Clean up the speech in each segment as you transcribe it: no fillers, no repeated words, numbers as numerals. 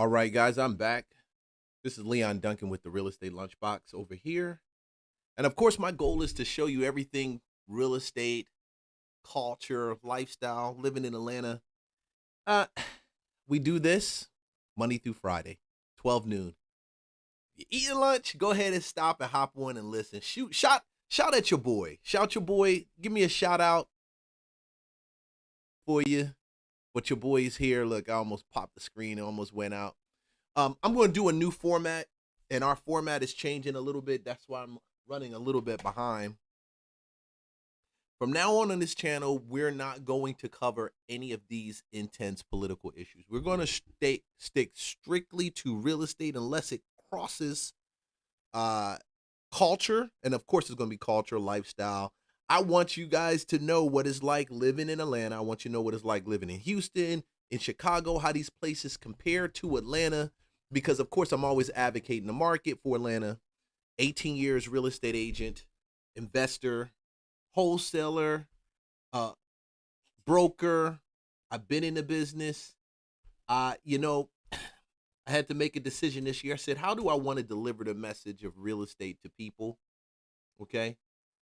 All right, guys, I'm back. This is Leon Duncan with the Real Estate Lunchbox over here. And of course, my goal is to show you everything real estate, culture, lifestyle, living in Atlanta. Uh, we do this Monday through Friday, 12 noon. You eating lunch? Go ahead and stop and hop on and listen. Shout at your boy. Shout your boy. Give me a shout out for you. But your boy is here. Look, I almost popped the screen. It almost went out. I'm going to do a new format, and our format is changing a little bit. That's why I'm running a little bit behind. From now on this channel, we're not going to cover any of these intense political issues. We're going to stick strictly to real estate unless it crosses culture, and of course, it's going to be culture, lifestyle. I want you guys to know what it's like living in Atlanta. I want you to know what it's like living in Houston, in Chicago, how these places compare to Atlanta, because of course I'm always advocating the market for Atlanta. 18 years real estate agent, investor, wholesaler, uh, broker. I've been in the business. You know, I had to make a decision this year. I said, how do I want to deliver the message of real estate to people? Okay.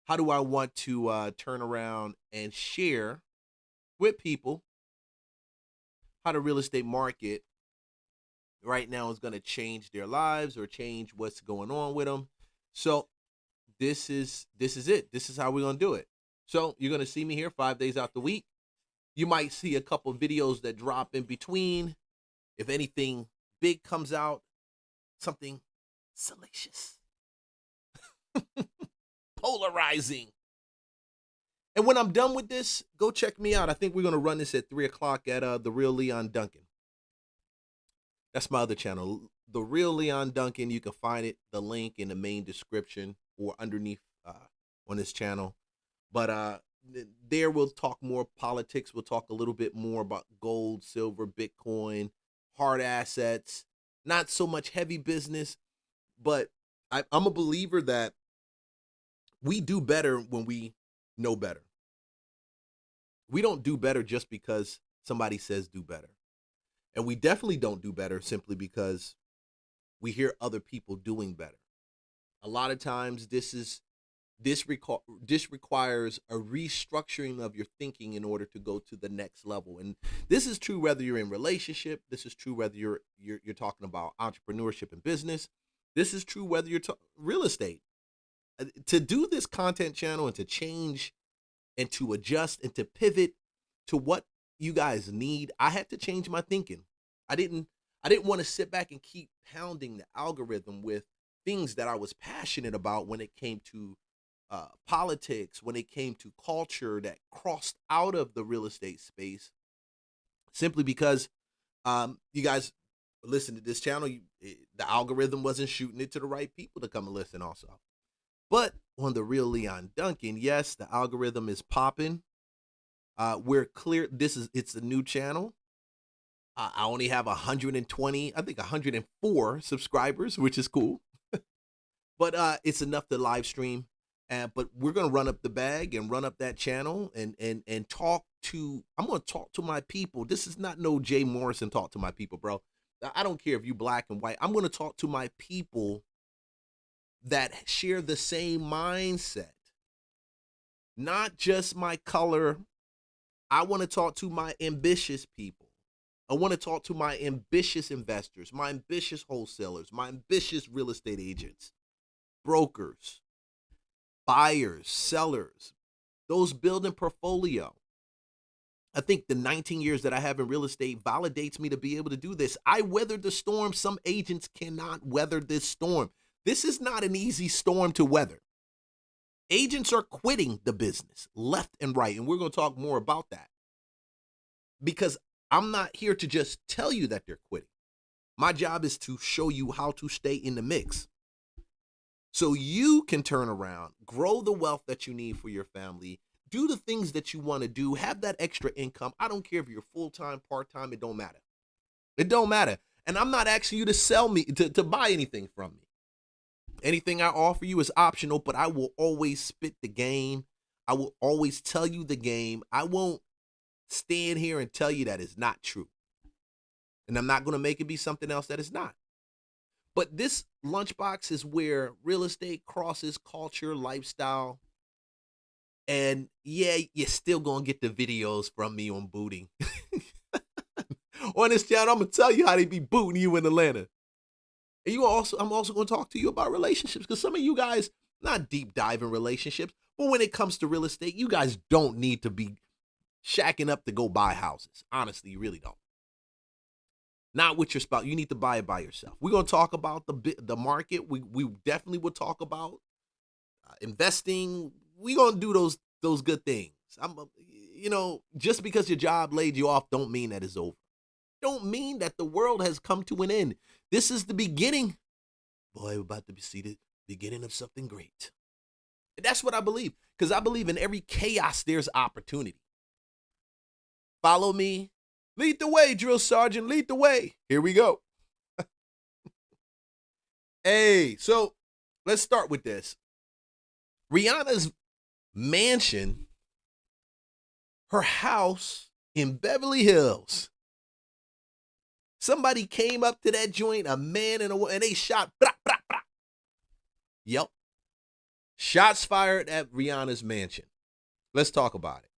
How do I want to turn around and share with people how the real estate market right now is going to change their lives or change what's going on with them? So this is it. This is how we're going to do it. So you're going to see me here 5 days out the week. You might see a couple videos that drop in between. If anything big comes out, something salacious, polarizing. And when I'm done with this, go check me out. I think we're going to run this at 3 o'clock at The Real Leon Duncan. That's my other channel, The Real Leon Duncan. You can find it, the link in the main description or underneath on this channel. But there we'll talk more politics. We'll talk a little bit more about gold, silver, Bitcoin, hard assets, not so much heavy business. But I'm a believer that we do better when we know better. We don't do better just because somebody says do better. And we definitely don't do better simply because we hear other people doing better. A lot of times this requires a restructuring of your thinking in order to go to the next level. And this is true whether you're in relationship. This is true whether you're talking about entrepreneurship and business. This is true whether you're real estate. To do this content channel and to change and to adjust and to pivot to what you guys need, I had to change my thinking. I didn't want to sit back and keep pounding the algorithm with things that I was passionate about when it came to politics, when it came to culture that crossed out of the real estate space, simply because you guys listen to this channel, the algorithm wasn't shooting it to the right people to come and listen also. But on The Real Leon Duncan, yes, the algorithm is popping. We're clear. It's a new channel. I only have 120, I think 104 subscribers, which is cool. But it's enough to live stream. But we're gonna run up the bag and run up that channel and talk to. I'm gonna talk to my people. This is not no Jay Morrison talk to my people, bro. I don't care if you black and white. I'm gonna talk to my people that share the same mindset, not just my color. I want to talk to my ambitious people. I want to talk to my ambitious investors, my ambitious wholesalers, my ambitious real estate agents, brokers, buyers, sellers, those building portfolio. I think the 19 years that I have in real estate validates me to be able to do this. I weathered the storm. Some agents cannot weather this storm. This is not an easy storm to weather. Agents are quitting the business left and right, and we're going to talk more about that. Because I'm not here to just tell you that they're quitting. My job is to show you how to stay in the mix so you can turn around, grow the wealth that you need for your family, do the things that you want to do, have that extra income. I don't care if you're full-time, part-time, it don't matter. It don't matter. And I'm not asking you to sell me, to buy anything from me. Anything I offer you is optional, but I will always spit the game. I will always tell you the game. I won't stand here and tell you that it's not true. And I'm not going to make it be something else that it's not. But this lunchbox is where real estate crosses culture, lifestyle. And yeah, you're still going to get the videos from me on booting. On this channel, I'm going to tell you how they be booting you in Atlanta. And I'm also going to talk to you about relationships, because some of you guys not deep dive in relationships, but when it comes to real estate, you guys don't need to be shacking up to go buy houses. Honestly, you really don't. Not with your spouse. You need to buy it by yourself. We're going to talk about the market. We definitely will talk about investing. We're going to do those good things. Just because your job laid you off don't mean that it's over. Don't mean that the world has come to an end. This is the beginning. Boy, we're about to see the beginning of something great. And that's what I believe, because I believe in every chaos there's opportunity. Follow me. Lead the way, drill sergeant. Lead the way. Here we go. Hey, so let's start with this. Rihanna's mansion, her house in Beverly Hills. Somebody came up to that joint, a man and a woman, and they shot. Brah, brah, brah. Yep. Shots fired at Rihanna's mansion. Let's talk about it.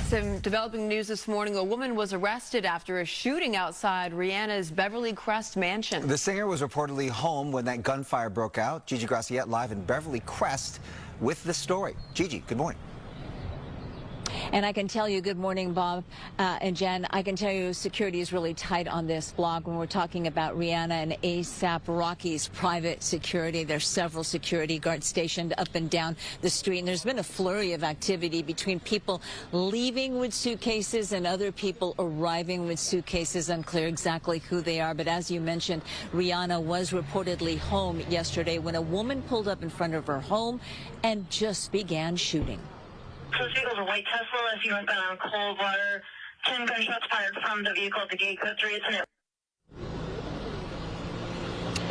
Some developing news this morning. A woman was arrested after a shooting outside Rihanna's Beverly Crest mansion. The singer was reportedly home when that gunfire broke out. Gigi Graciette live in Beverly Crest with the story. Gigi, good morning. And I can tell you, good morning, Bob and Jen, I can tell you security is really tight on this block when we're talking about Rihanna and ASAP Rocky's private security. There's several security guards stationed up and down the street, and there's been a flurry of activity between people leaving with suitcases and other people arriving with suitcases. Unclear exactly who they are, but as you mentioned, Rihanna was reportedly home yesterday when a woman pulled up in front of her home and just began shooting. So this vehicle's a white Tesla. If you went down Coldwater, 10 gunshots fired from the vehicle at the gate code 3. It's in it.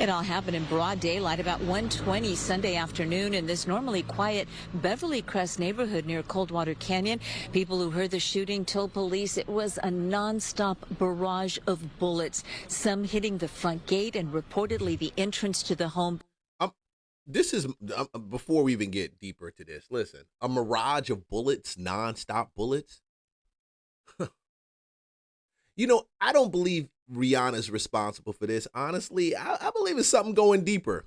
It all happened in broad daylight about 1:20 Sunday afternoon in this normally quiet Beverly Crest neighborhood near Coldwater Canyon. People who heard the shooting told police it was a nonstop barrage of bullets, some hitting the front gate and reportedly the entrance to the home. This is, before we even get deeper to this, listen, a mirage of bullets, nonstop bullets. I don't believe Rihanna's responsible for this. Honestly, I believe it's something going deeper.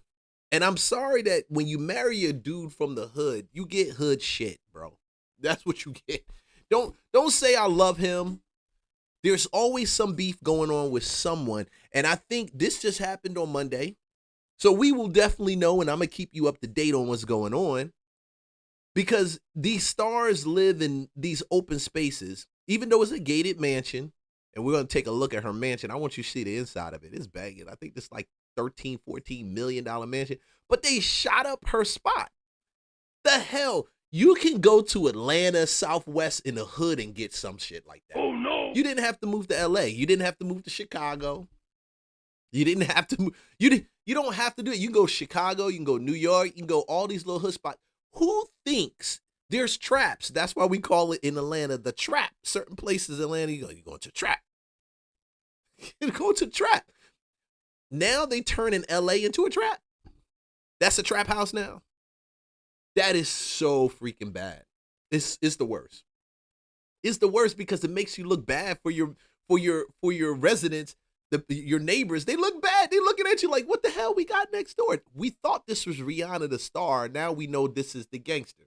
And I'm sorry that when you marry a dude from the hood, you get hood shit, bro. That's what you get. Don't say I love him. There's always some beef going on with someone. And I think this just happened on Monday. So we will definitely know, and I'm going to keep you up to date on what's going on, because these stars live in these open spaces, even though it's a gated mansion, and we're going to take a look at her mansion. I want you to see the inside of it. It's banging. I think this like $13-14 million mansion, but they shot up her spot. The hell? You can go to Atlanta, Southwest in the hood and get some shit like that. Oh, no. You didn't have to move to LA. You didn't have to move to Chicago. You didn't have to move. You don't have to do it. You can go Chicago, you can go New York, you can go all these little hood spots. Who thinks there's traps? That's why we call it in Atlanta the trap. Certain places in Atlanta, you're going to trap. You're going to trap. Now they turn in LA into a trap. That's a trap house now. That is so freaking bad. It's the worst. It's the worst because it makes you look bad for your residents. Your neighbors, they look bad. They're looking at you like, what the hell we got next door? We thought this was Rihanna the star. Now we know this is the gangster.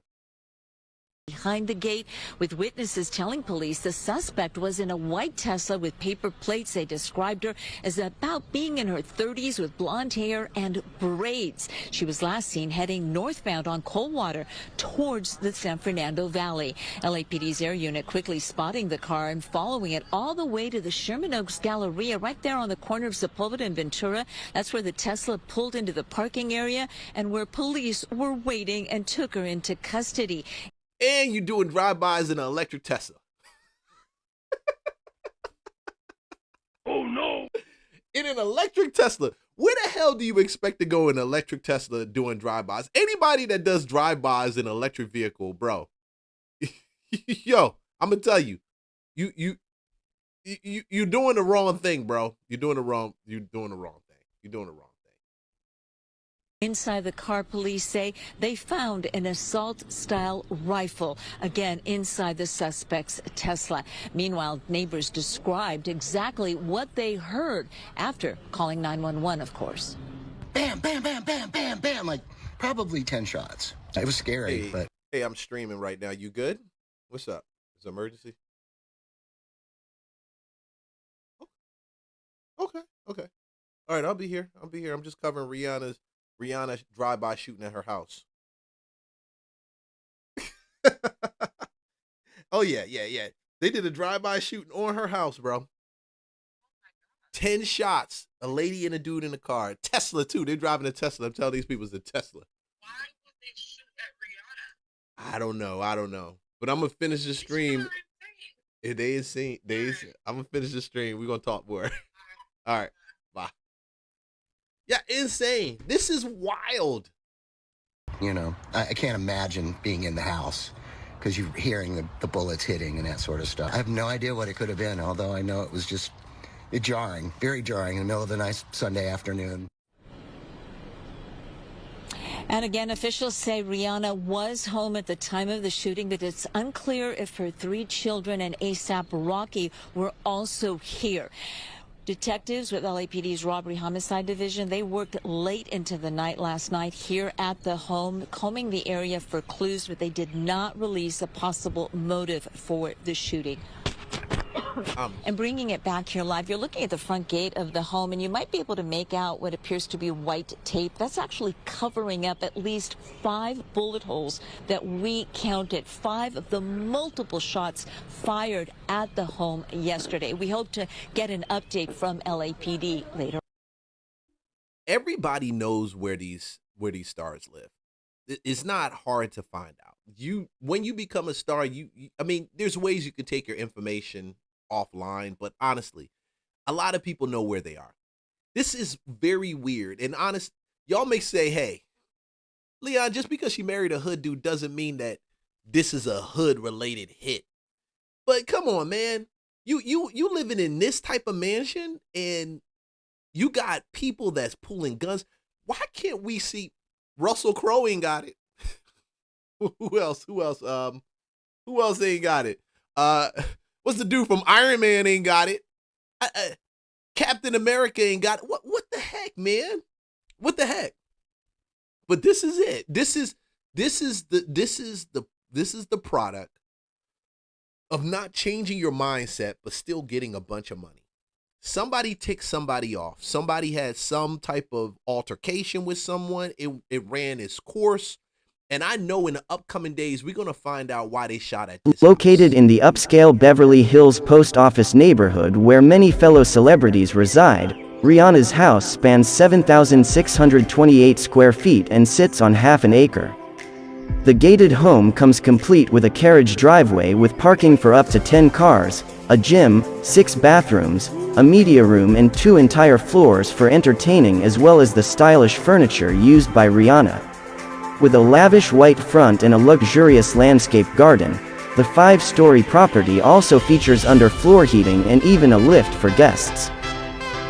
Behind the gate, with witnesses telling police the suspect was in a white Tesla with paper plates. They described her as about being in her 30s with blonde hair and braids. She was last seen heading northbound on Coldwater towards the San Fernando Valley. LAPD's air unit quickly spotting the car and following it all the way to the Sherman Oaks Galleria right there on the corner of Sepulveda and Ventura. That's where the Tesla pulled into the parking area and where police were waiting and took her into custody. And you're doing drive-bys in an electric Tesla. Oh, no. In an electric Tesla. Where the hell do you expect to go in an electric Tesla doing drive-bys? Anybody that does drive-bys in an electric vehicle, bro. Yo, I'm going to tell you. you're doing the wrong thing, bro. You're doing the wrong thing. You're doing the wrong thing. Inside the car, police say they found an assault-style rifle, again inside the suspect's Tesla. Meanwhile, neighbors described exactly what they heard after calling 911, of course. Bam, bam, bam, bam, bam, bam, like probably 10 shots. It was scary, but... Hey, I'm streaming right now. You good? What's up? Is it emergency? Okay. All right, I'll be here. I'm just covering Rihanna drive-by shooting at her house. Oh, yeah. They did a drive-by shooting on her house, bro. 10 shots. A lady and a dude in the car. Tesla, too. They're driving a Tesla. I'm telling these people it's a Tesla. Why would they shoot at Rihanna? I don't know. But I'm going to finish the stream. They insane. I'm going to finish the stream. We're going to talk more. All right. Bye. Yeah, insane. This is wild. You know, I can't imagine being in the house because you're hearing the bullets hitting and that sort of stuff. I have no idea what it could have been, although I know it was just jarring, very jarring in the middle of a nice Sunday afternoon. And again, officials say Rihanna was home at the time of the shooting, but it's unclear if her 3 children and ASAP Rocky were also here. Detectives with LAPD's Robbery Homicide Division, they worked late into the night last night here at the home, combing the area for clues, but they did not release a possible motive for the shooting. And bringing it back here live, you're looking at the front gate of the home, and you might be able to make out what appears to be white tape. That's actually covering up at least 5 bullet holes that we counted, 5 of the multiple shots fired at the home yesterday. We hope to get an update from LAPD later. Everybody knows where these stars live. It's not hard to find out. When you become a star, I mean, there's ways you can take your information offline, but honestly, a lot of people know where they are. This is very weird. And honest, y'all may say, hey, Leon, just because she married a hood dude doesn't mean that this is a hood related hit. But come on, man. You living in this type of mansion and you got people that's pulling guns. Why can't we see Russell Crowe ain't got it? Who else? Who else ain't got it? What's the dude from Iron Man ain't got it? Captain America ain't got it. What the heck, man? What the heck? But this is it. This is the product of not changing your mindset, but still getting a bunch of money. Somebody ticked somebody off. Somebody had some type of altercation with someone. It ran its course. And I know in the upcoming days, we're going to find out why they shot at this Located in the upscale Beverly Hills post office neighborhood where many fellow celebrities reside, Rihanna's house spans 7,628 square feet and sits on half an acre. The gated home comes complete with a carriage driveway with parking for up to 10 cars, a gym, 6 bathrooms, a media room and 2 entire floors for entertaining, as well as the stylish furniture used by Rihanna. With a lavish white front and a luxurious landscape garden, the 5-story property also features underfloor heating and even a lift for guests.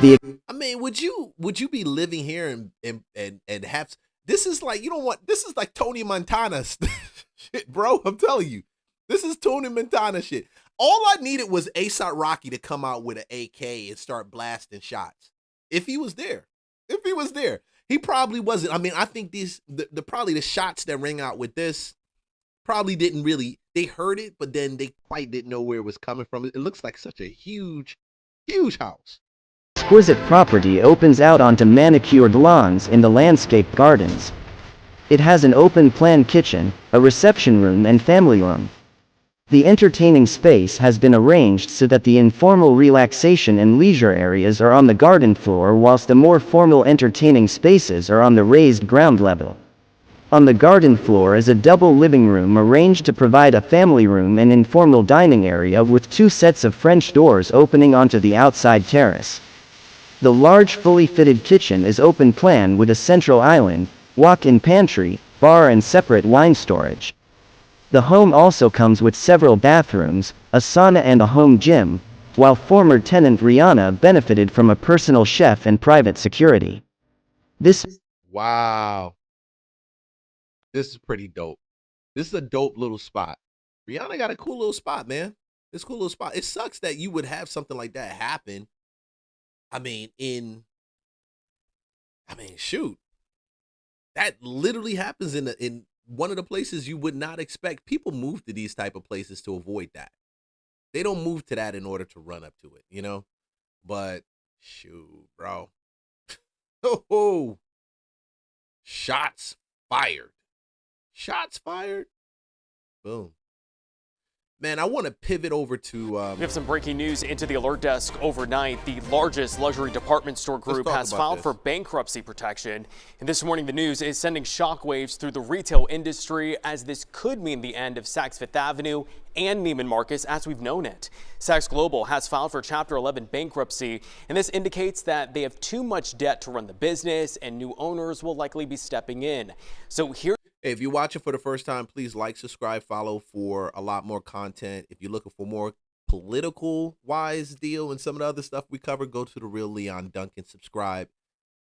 I mean, would you be living here and have this is like, you know what? This is like Tony Montana shit, bro. I'm telling you. This is Tony Montana shit. All I needed was A$AP Rocky to come out with an AK and start blasting shots. If he was there. He probably wasn't. I mean, I think probably the shots that rang out with this probably didn't really, they heard it, but then they quite didn't know where it was coming from. It looks like such a huge house. Exquisite property opens out onto manicured lawns in the landscape gardens. It has an open-plan kitchen, a reception room and family room. The entertaining space has been arranged so that the informal relaxation and leisure areas are on the garden floor, whilst the more formal entertaining spaces are on the raised ground level. On the garden floor is a double living room arranged to provide a family room and informal dining area with 2 sets of French doors opening onto the outside terrace. The large fully fitted kitchen is open plan with a central island, walk-in pantry, bar and separate wine storage. The home also comes with several bathrooms, a sauna and a home gym, while former tenant Rihanna benefited from a personal chef and private security. This Wow. This is pretty dope. This is a dope little spot. Rihanna got a cool little spot, man. It's a cool little spot. It sucks that you would have something like that happen. I mean, shoot. That literally happens in one of the places you would not expect. People move to these type of places to avoid that. They don't move to that in order to run up to it, you know? But shoot, bro. Oh, shots fired. Shots fired. Boom. Man, I want to pivot over to. We have some breaking news into the alert desk overnight. The largest luxury department store group has filed for bankruptcy protection. And this morning, the news is sending shockwaves through the retail industry, as this could mean the end of Saks Fifth Avenue and Neiman Marcus as we've known it. Saks Global has filed for Chapter 11 bankruptcy, and this indicates that they have too much debt to run the business, and new owners will likely be stepping in. So here. Hey, if you're watching for the first time, please like, subscribe, follow for a lot more content. If you're looking for more political wise deal and some of the other stuff we cover, go to The Real Leon Duncan, subscribe.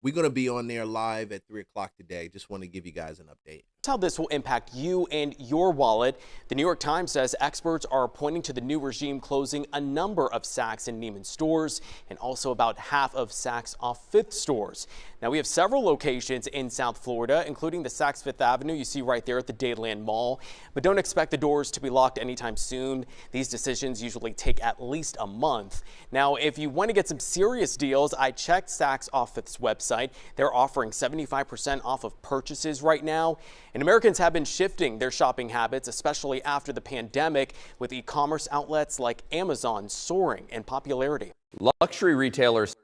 We're going to be on there live at 3 o'clock today. Just want to give you guys an update. How this will impact you and your wallet. The New York Times says experts are pointing to the new regime closing a number of Saks and Neiman stores, and also about half of Saks Off Fifth stores. Now, we have several locations in South Florida, including the Saks Fifth Avenue you see right there at the Dayland Mall. But don't expect the doors to be locked anytime soon. These decisions usually take at least a month. Now, if you want to get some serious deals, I checked Saks Off Fifth's website. They're offering 75% off of purchases right now. And Americans have been shifting their shopping habits, especially after the pandemic, with e-commerce outlets like Amazon soaring in popularity. Luxury retailers.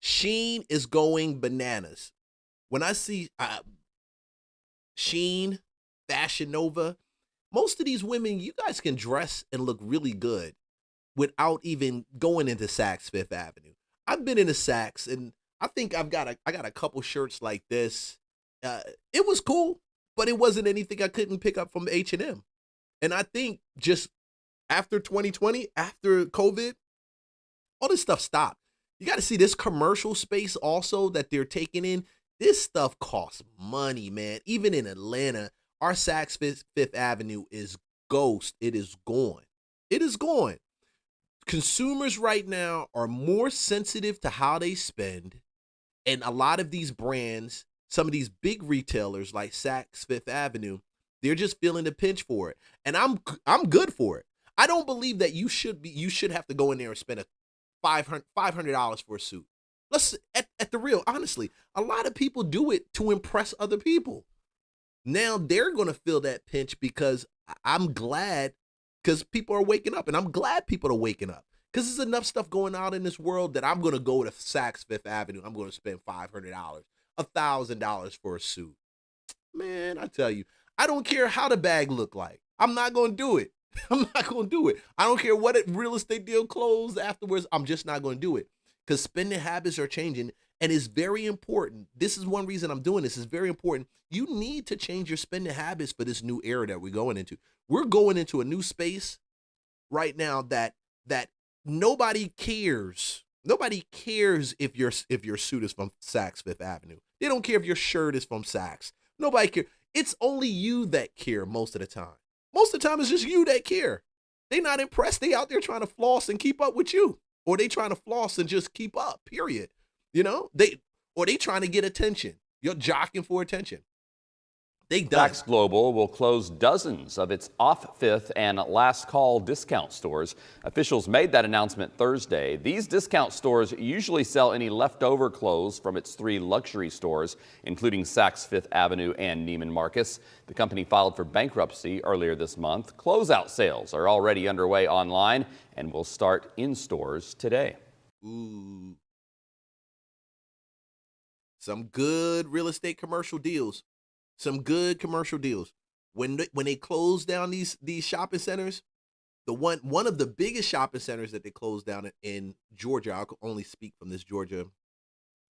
Shein is going bananas. When I see Shein, Fashion Nova, most of these women, you guys can dress and look really good without even going into Saks Fifth Avenue. I've been into Saks, and I think I got a couple shirts like this. It was cool, but it wasn't anything I couldn't pick up from H&M. And I think just after 2020, after COVID, all this stuff stopped. You got to see this commercial space also that they're taking in. This stuff costs money, man. Even in Atlanta, our Saks Fifth Avenue is ghost. It is gone. It is gone. Consumers right now are more sensitive to how they spend. And a lot of these brands, some of these big retailers like Saks Fifth Avenue, they're just feeling the pinch for it. And I'm good for it. I don't believe that you should have to go in there and spend $500 for a suit. Let's at the real, honestly, a lot of people do it to impress other people. Now they're going to feel that pinch because I'm glad, because people are waking up, and I'm glad people are waking up, because there's enough stuff going on in this world that I'm going to go to Saks Fifth Avenue. I'm going to spend $500, $1,000 for a suit. Man, I tell you, I don't care how the bag look like. I'm not going to do it. I'm not going to do it. I don't care what real estate deal closed afterwards. I'm just not going to do it, because spending habits are changing, and it's very important. This is one reason I'm doing this. It's very important. You need to change your spending habits for this new era that we're going into. We're going into a new space right now that nobody cares. Nobody cares if your suit is from Saks Fifth Avenue. They don't care if your shirt is from Saks. Nobody cares. It's only you that care most of the time. Most of the time, it's just you that care. They not impressed. They out there trying to floss and keep up with you. Or they trying to floss and just keep up, period. You know? They trying to get attention. You're jockeying for attention. They done. Saks Global will close dozens of its Off Fifth and Last Call discount stores. Officials made that announcement Thursday. These discount stores usually sell any leftover clothes from its 3 luxury stores, including Saks Fifth Avenue and Neiman Marcus. The company filed for bankruptcy earlier this month. Closeout sales are already underway online and will start in stores today. Ooh. Some good real estate commercial deals. Some good commercial deals. When they close down these shopping centers, one of the biggest shopping centers that they closed down in Georgia, I'll only speak from this Georgia,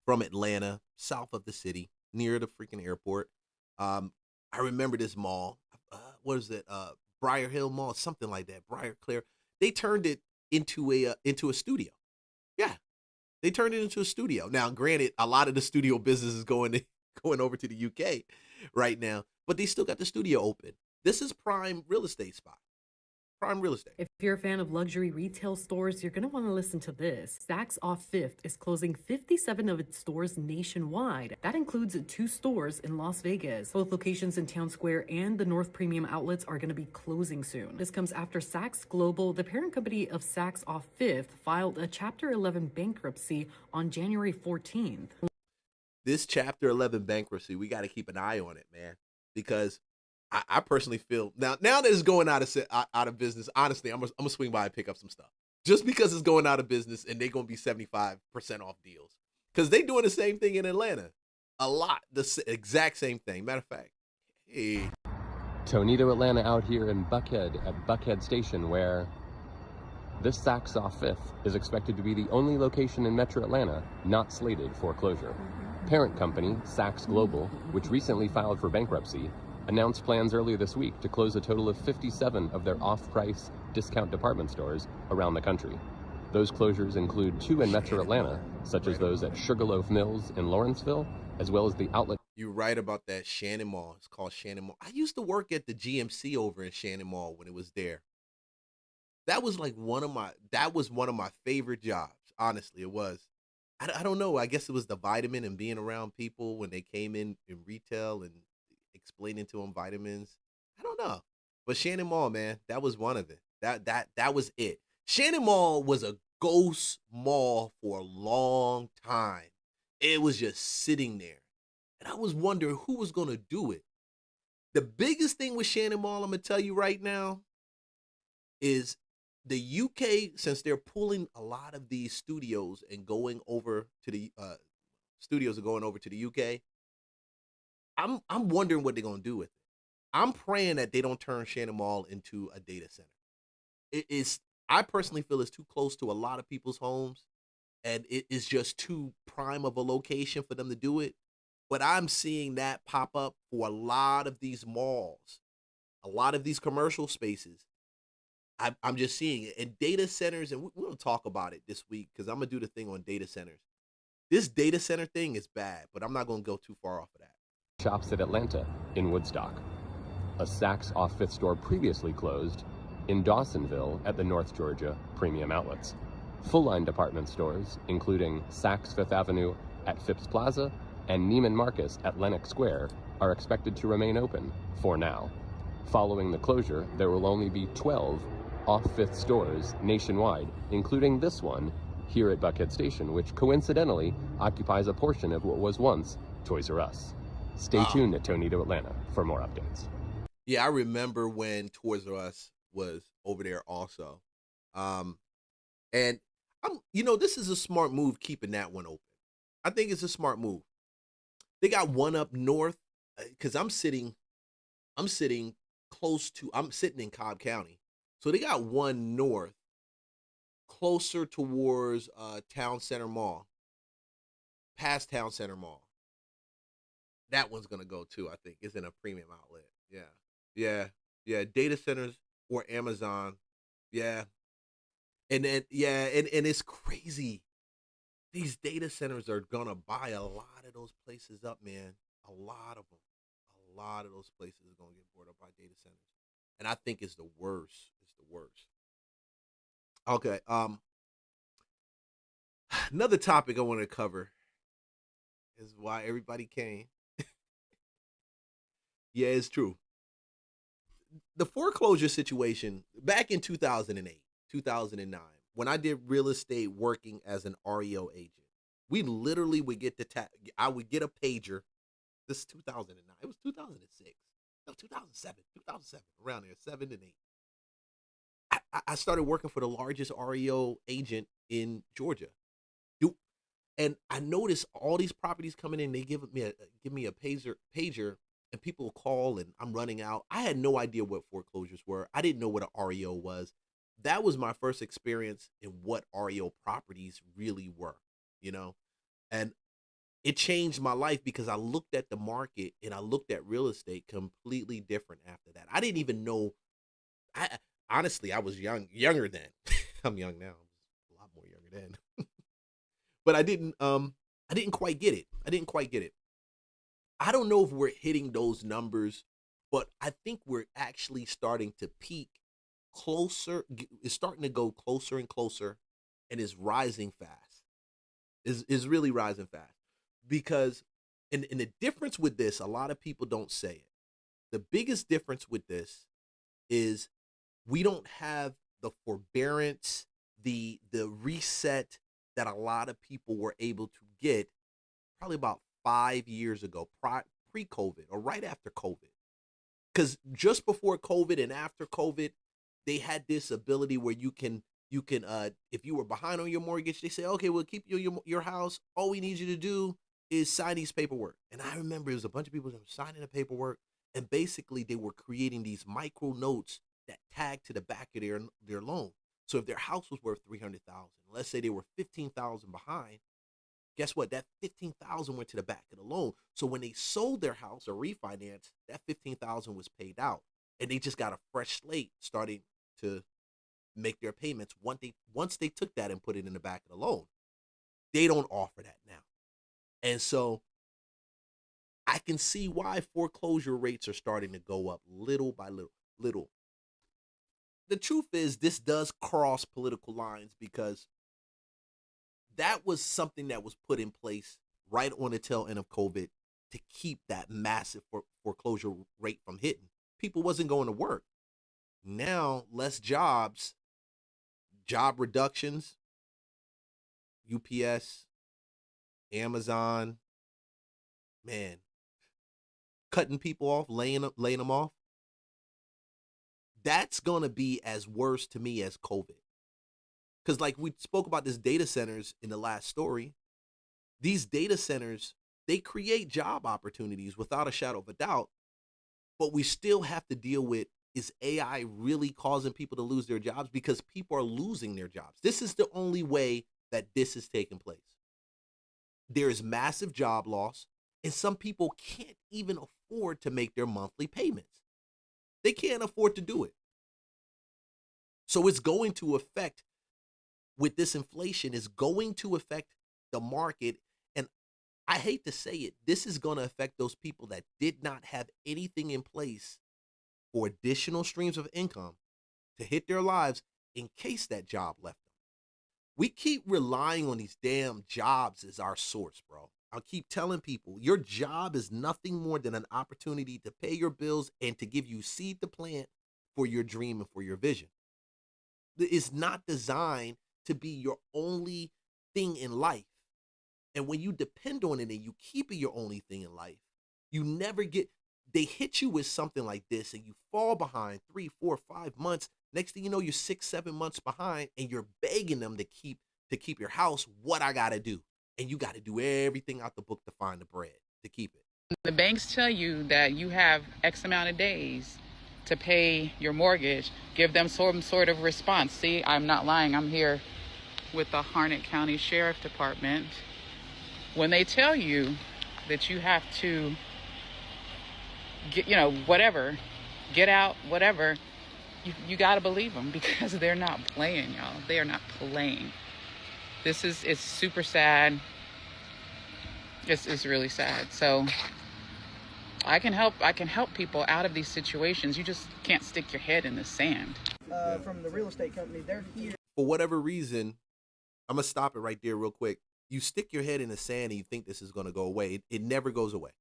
from Atlanta, south of the city, near the freaking airport. I remember this mall. What is it? Briar Hill Mall, something like that. Briar Clear. They turned it into a studio. Yeah, they turned it into a studio. Now, granted, a lot of the studio business is going over to the UK right now, but they still got the studio open. This is prime real estate spot. Prime real estate. If you're a fan of luxury retail stores, you're going to want to listen to this. Saks Off Fifth is closing 57 of its stores nationwide. That includes 2 stores in Las Vegas. Both locations in Town Square and the North Premium outlets are going to be closing soon. This comes after Saks Global, the parent company of Saks Off Fifth, filed a Chapter 11 bankruptcy on January 14th. This Chapter 11 bankruptcy, we got to keep an eye on it, man, because I personally feel now that it's going out of business. Honestly, I'm gonna swing by and pick up some stuff just because it's going out of business, and they're gonna be 75% off deals because they doing the same thing in Atlanta, a lot, the exact same thing. Matter of fact, hey, Tonito, Atlanta, out here in Buckhead at Buckhead Station, where this Saks Off Fifth is expected to be the only location in Metro Atlanta not slated for closure. Parent company Saks Global, which recently filed for bankruptcy, announced plans earlier this week to close a total of 57 of their off-price discount department stores around the country. Those closures include 2 in Metro Atlanta, such as those at Sugarloaf Mills in Lawrenceville, as well as the outlet. You're right about that. Shannon Mall. It's called Shannon Mall. I used to work at the GMC over in Shannon Mall when it was there. That was like one of my favorite jobs. Honestly, it was. I don't know. I guess it was the vitamin and being around people when they came in retail and explaining to them vitamins. I don't know. But Shannon Mall, man, that was one of it. That was it. Shannon Mall was a ghost mall for a long time. It was just sitting there. And I was wondering who was going to do it. The biggest thing with Shannon Mall, I'm going to tell you right now, is the UK, since they're pulling a lot of these studios and going over to the UK, I'm wondering what they're gonna do with it. I'm praying that they don't turn Shannon Mall into a data center. I personally feel it's too close to a lot of people's homes, and it is just too prime of a location for them to do it. But I'm seeing that pop up for a lot of these malls, a lot of these commercial spaces. I'm just seeing it. And data centers, and we're gonna talk about it this week because I'm gonna do the thing on data centers. This data center thing is bad, but I'm not gonna go too far off of that. Shops at Atlanta in Woodstock. A Saks Off Fifth store previously closed in Dawsonville at the North Georgia Premium Outlets. Full-line department stores, including Saks Fifth Avenue at Phipps Plaza and Neiman Marcus at Lenox Square, are expected to remain open for now. Following the closure, there will only be 12 Off Fifth stores nationwide, including this one here at Buckhead Station, which coincidentally occupies a portion of what was once Toys R Us. Stay tuned at Tonito, Atlanta for more updates. Yeah, I remember when Toys R Us was over there also. And this is a smart move keeping that one open. I think it's a smart move. They got one up north because I'm sitting in Cobb County. So they got one north closer towards Town Center Mall, past Town Center Mall. That one's gonna go too, I think. It's in a premium outlet. Yeah. Data centers or Amazon. Yeah. And then and it's crazy. These data centers are gonna buy a lot of those places up, man. A lot of them. A lot of those places are gonna get bought up by data centers. And I think it's the worst. It's the worst. Okay. Another topic I want to cover is why everybody came. Yeah, it's true. The foreclosure situation back in 2008, 2009, when I did real estate working as an REO agent, we literally would get I would get a pager. This is 2009. It was 2006. No, 2007, around there, 7 and 8. I started working for the largest REO agent in Georgia. And I noticed all these properties coming in, they give me a pager, and people call and I'm running out. I had no idea what foreclosures were. I didn't know what an REO was. That was my first experience in what REO properties really were, And it changed my life because I looked at the market and I looked at real estate completely different after that. I didn't even know. Honestly, I was younger then. I'm young now. I'm a lot more younger then. But I didn't quite get it. I didn't quite get it. I don't know if we're hitting those numbers, but I think we're actually starting to peak closer. It's starting to go closer and closer, and is rising fast. Is really rising fast. Because and the difference with this, a lot of people don't say it. The biggest difference with this is we don't have the forbearance, the reset that a lot of people were able to get probably about 5 years ago, pre-COVID or right after COVID. Because just before COVID and after COVID, they had this ability where you can if you were behind on your mortgage, they say, okay, we'll keep your house. All we need you to do is sign these paperwork. And I remember there was a bunch of people that were signing the paperwork, and basically they were creating these micro notes that tag to the back of their loan. So if their house was worth $300,000, let's say they were $15,000 behind, guess what? That $15,000 went to the back of the loan. So when they sold their house or refinanced, that $15,000 was paid out, and they just got a fresh slate starting to make their payments once they took that and put it in the back of the loan. They don't offer that now. And so I can see why foreclosure rates are starting to go up little by little. The truth is, this does cross political lines, because that was something that was put in place right on the tail end of COVID to keep that massive foreclosure rate from hitting. People wasn't going to work. Now, less jobs, job reductions, UPS, Amazon, man, cutting people off, laying them off. That's going to be as worse to me as COVID. Because like we spoke about this data centers in the last story, these data centers, they create job opportunities without a shadow of a doubt, but we still have to deal with, is AI really causing people to lose their jobs? Because people are losing their jobs. This is the only way that this is taking place. There is massive job loss, and some people can't even afford to make their monthly payments. They can't afford to do it. So it's going to affect, with this inflation, is going to affect the market. And I hate to say it, this is going to affect those people that did not have anything in place for additional streams of income to hit their lives in case that job left them. We keep relying on these damn jobs as our source, bro. I'll keep telling people, your job is nothing more than an opportunity to pay your bills and to give you seed to plant for your dream and for your vision. It's not designed to be your only thing in life. And when you depend on it and you keep it your only thing in life, you never get, they hit you with something like this and you fall behind 3, 4, 5 months. Next thing you know, you're 6, 7 months behind, and you're begging them to keep your house. What I got to do? And you got to do everything out the book to find the bread to keep it. The banks tell you that you have X amount of days to pay your mortgage. Give them some sort of response. See, I'm not lying. I'm here with the Harnett County Sheriff Department. When they tell you that you have to get, whatever, get out, whatever, you got to believe them, because they're not playing, y'all. They are not playing. It's super sad. It's really sad. So I can help people out of these situations. You just can't stick your head in the sand. From the real estate company, they're here. For whatever reason, I'm going to stop it right there real quick. You stick your head in the sand and you think this is going to go away. It never goes away.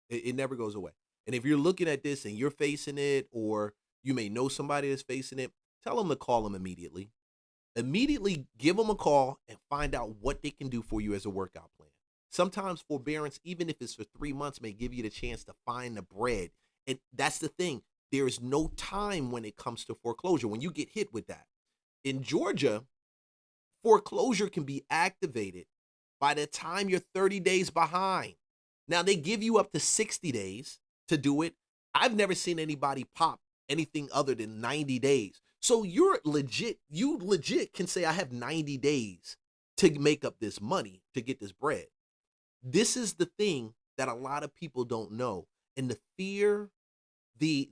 It never goes away. And if you're looking at this and you're facing it, or you may know somebody that's facing it, tell them to call them immediately. Immediately give them a call and find out what they can do for you as a workout plan. Sometimes forbearance, even if it's for 3 months, may give you the chance to find the bread. And that's the thing. There is no time when it comes to foreclosure, when you get hit with that. In Georgia, foreclosure can be activated by the time you're 30 days behind. Now, they give you up to 60 days to do it. I've never seen anybody pop anything other than 90 days. So you legit can say, I have 90 days to make up this money, to get this bread. This is the thing that a lot of people don't know. And the fear, the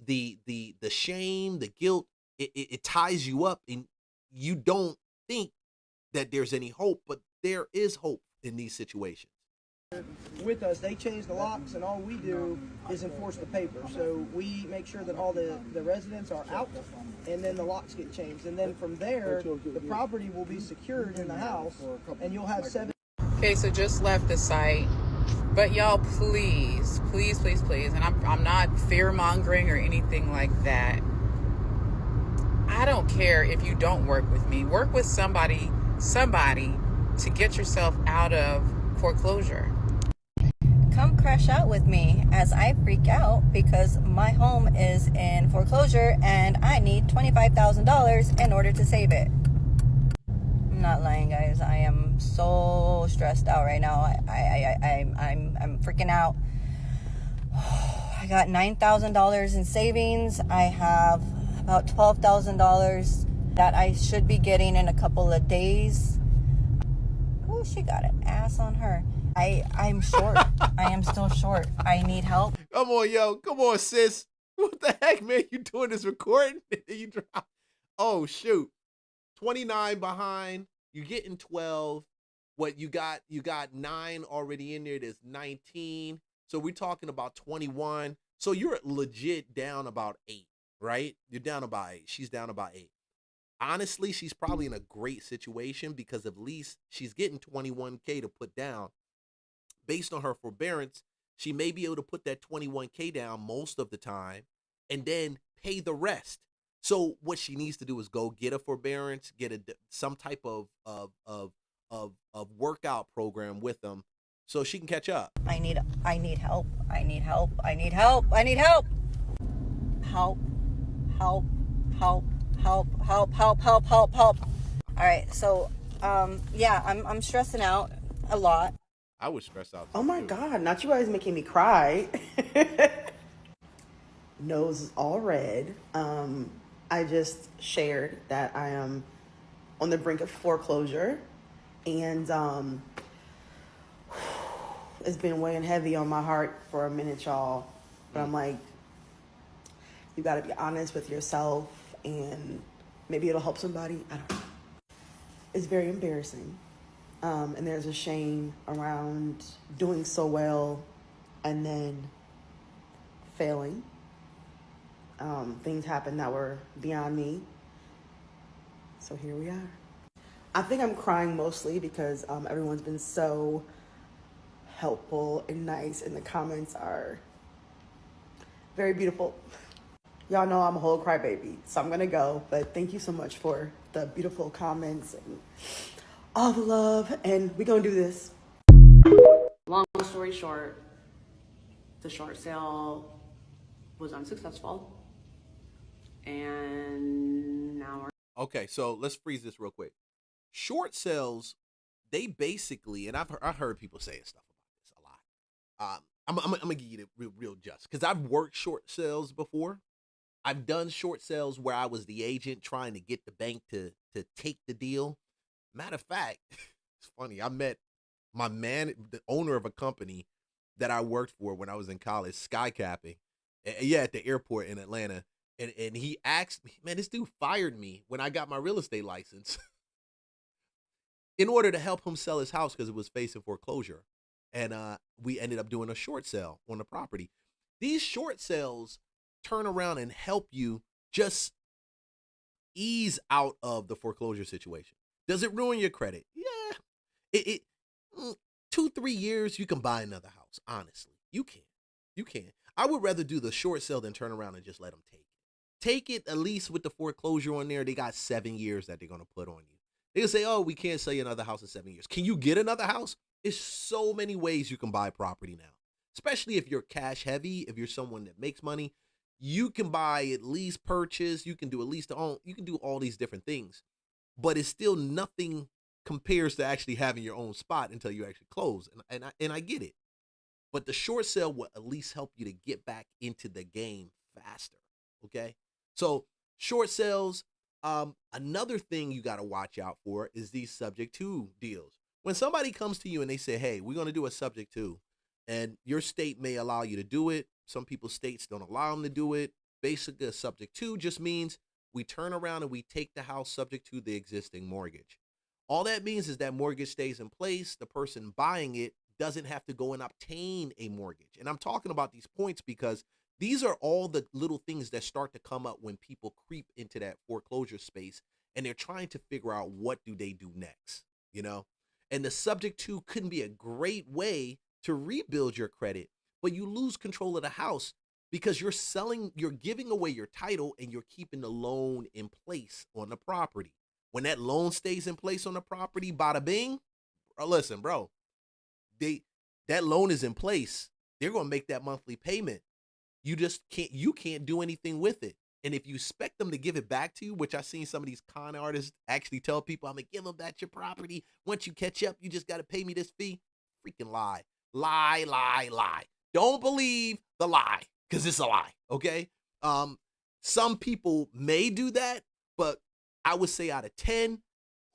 shame, the guilt, it ties you up, and you don't think that there's any hope, but there is hope in these situations. With us, they change the locks, and all we do is enforce the paper. So we make sure that all the residents are out, and then the locks get changed. And then from there, the property will be secured in the house, and you'll have 7. Okay, so just left the site. But y'all, please, please, please, please, and I'm not fear-mongering or anything like that. I don't care if you don't work with me. Work with somebody to get yourself out of foreclosure. Come crash out with me as I freak out because my home is in foreclosure and I need $25,000 in order to save it. I'm not lying, guys. I am so stressed out right now. I'm freaking out. I got $9,000 in savings. I have about $12,000 that I should be getting in a couple of days. Oh, she got an ass on her. I'm short. I am still short. I need help. Come on, yo. Come on, sis. What the heck, man? You doing this recording? You drop. Oh, shoot. 29 behind. You're getting 12. What you got 9 already in there. There's 19. So we're talking about 21. So you're legit down about 8, right? You're down about 8. She's down about 8. Honestly, she's probably in a great situation because at least she's getting $21K to put down. Based on her forbearance, she may be able to put that $21K down most of the time and then pay the rest. So what she needs to do is go get a forbearance, get some type of workout program with them so she can catch up. I need help. I need help. I need help. I need help. Help. Help. Help. Help. Help. Help. Help. Help. Help. All right. So, yeah, I'm stressing out a lot. I was stressed out. Oh my God, not you guys making me cry. Nose is all red. I just shared that I am on the brink of foreclosure, and it's been weighing heavy on my heart for a minute, y'all. But I'm like, you gotta be honest with yourself, and maybe it'll help somebody. I don't know. It's very embarrassing. And there's a shame around doing so well and then failing. Things happened that were beyond me. So here we are. I think I'm crying mostly because everyone's been so helpful and nice, and the comments are very beautiful. Y'all know I'm a whole crybaby, so I'm gonna go. But thank you so much for the beautiful comments and all the love, and we're gonna do this. Long story short, the short sale was unsuccessful, and now we're... Okay, so let's freeze this real quick. Short sales, they basically, and I've heard people saying stuff about this a lot. I'm gonna give you the real just, because I've worked short sales before. I've done short sales where I was the agent trying to get the bank to take the deal. Matter of fact, it's funny. I met the owner of a company that I worked for when I was in college, skycapping. Yeah, at the airport in Atlanta. And he asked me, man, this dude fired me when I got my real estate license in order to help him sell his house because it was facing foreclosure. And we ended up doing a short sale on the property. These short sales turn around and help you just ease out of the foreclosure situation. Does it ruin your credit? Yeah. 2-3 years, you can buy another house. Honestly, you can. I would rather do the short sale than turn around and just let them take it. Take it, at least with the foreclosure on there. They got 7 years that they're going to put on you. They'll say, oh, we can't sell you another house in 7 years. Can you get another house? There's so many ways you can buy property now, especially if you're cash heavy, if you're someone that makes money. You can buy at least purchase. You can do at least to own. You can do all these different things. But it's still nothing compares to actually having your own spot until you actually close. And I get it. But the short sale will at least help you to get back into the game faster. Okay? So short sales, another thing you got to watch out for is these subject to deals. When somebody comes to you and they say, hey, we're going to do a subject to, and your state may allow you to do it. Some people's states don't allow them to do it. Basically, a subject to just means we turn around and we take the house subject to the existing mortgage. All that means is that mortgage stays in place. The person buying it doesn't have to go and obtain a mortgage. And I'm talking about these points because these are all the little things that start to come up when people creep into that foreclosure space and they're trying to figure out what do they do next, you know? And the subject to couldn't be a great way to rebuild your credit, but you lose control of the house because you're giving away your title and you're keeping the loan in place on the property. When that loan stays in place on the property, bada bing, listen, bro, that loan is in place. They're going to make that monthly payment. You can't do anything with it. And if you expect them to give it back to you, which I've seen some of these con artists actually tell people, I'm going to give them back your property. Once you catch up, you just got to pay me this fee. Freaking lie. Lie, lie, lie. Don't believe the lie because it's a lie, okay? Some people may do that, but I would say out of 10,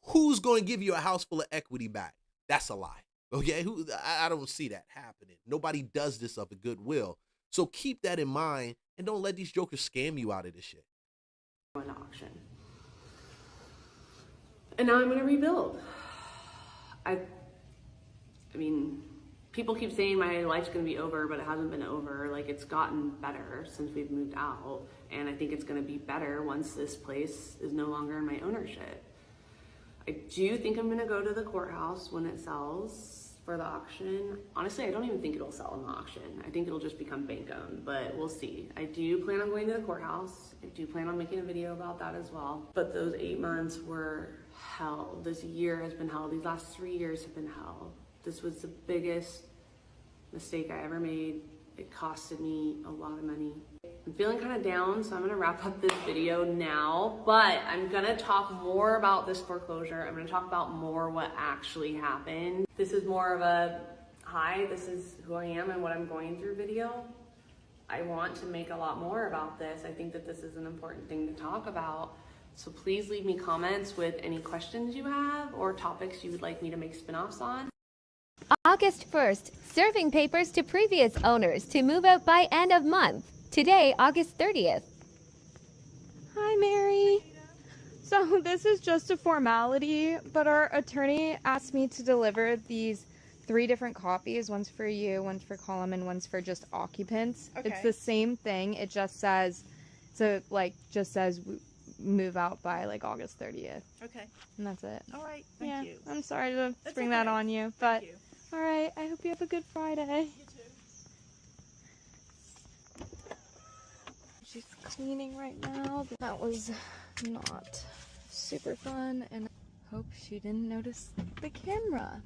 who's going to give you a house full of equity back? That's a lie, okay? I don't see that happening. Nobody does this of a goodwill. So keep that in mind and don't let these jokers scam you out of this shit. An auction. And now I'm going to rebuild. I mean, people keep saying my life's going to be over, but it hasn't been over. Like, it's gotten better since we've moved out. And I think it's going to be better once this place is no longer in my ownership. I do think I'm going to go to the courthouse when it sells for the auction. Honestly, I don't even think it'll sell in the auction. I think it'll just become bank owned, but we'll see. I do plan on going to the courthouse. I do plan on making a video about that as well. But those 8 months were hell. This year has been hell. These last 3 years have been hell. This was the biggest mistake I ever made. It costed me a lot of money. I'm feeling kind of down, so I'm gonna wrap up this video now, but I'm gonna talk more about this foreclosure. I'm gonna talk about more what actually happened. This is more of a, hi, this is who I am and what I'm going through video. I want to make a lot more about this. I think that this is an important thing to talk about. So please leave me comments with any questions you have or topics you would like me to make spin-offs on. August 1st, serving papers to previous owners to move out by end of month. Today, August 30th. Hi, Mary. So this is just a formality, but our attorney asked me to deliver these 3 different copies. One's for you, one's for Colum, and one's for just occupants. Okay. It's the same thing. It just says, move out by like August 30th. Okay. And that's it. All right. Thank you. I'm sorry to spring that on you, but Thank you. All right. I hope you have a good Friday. You too. She's cleaning right now. That was not super fun, and I hope she didn't notice the camera.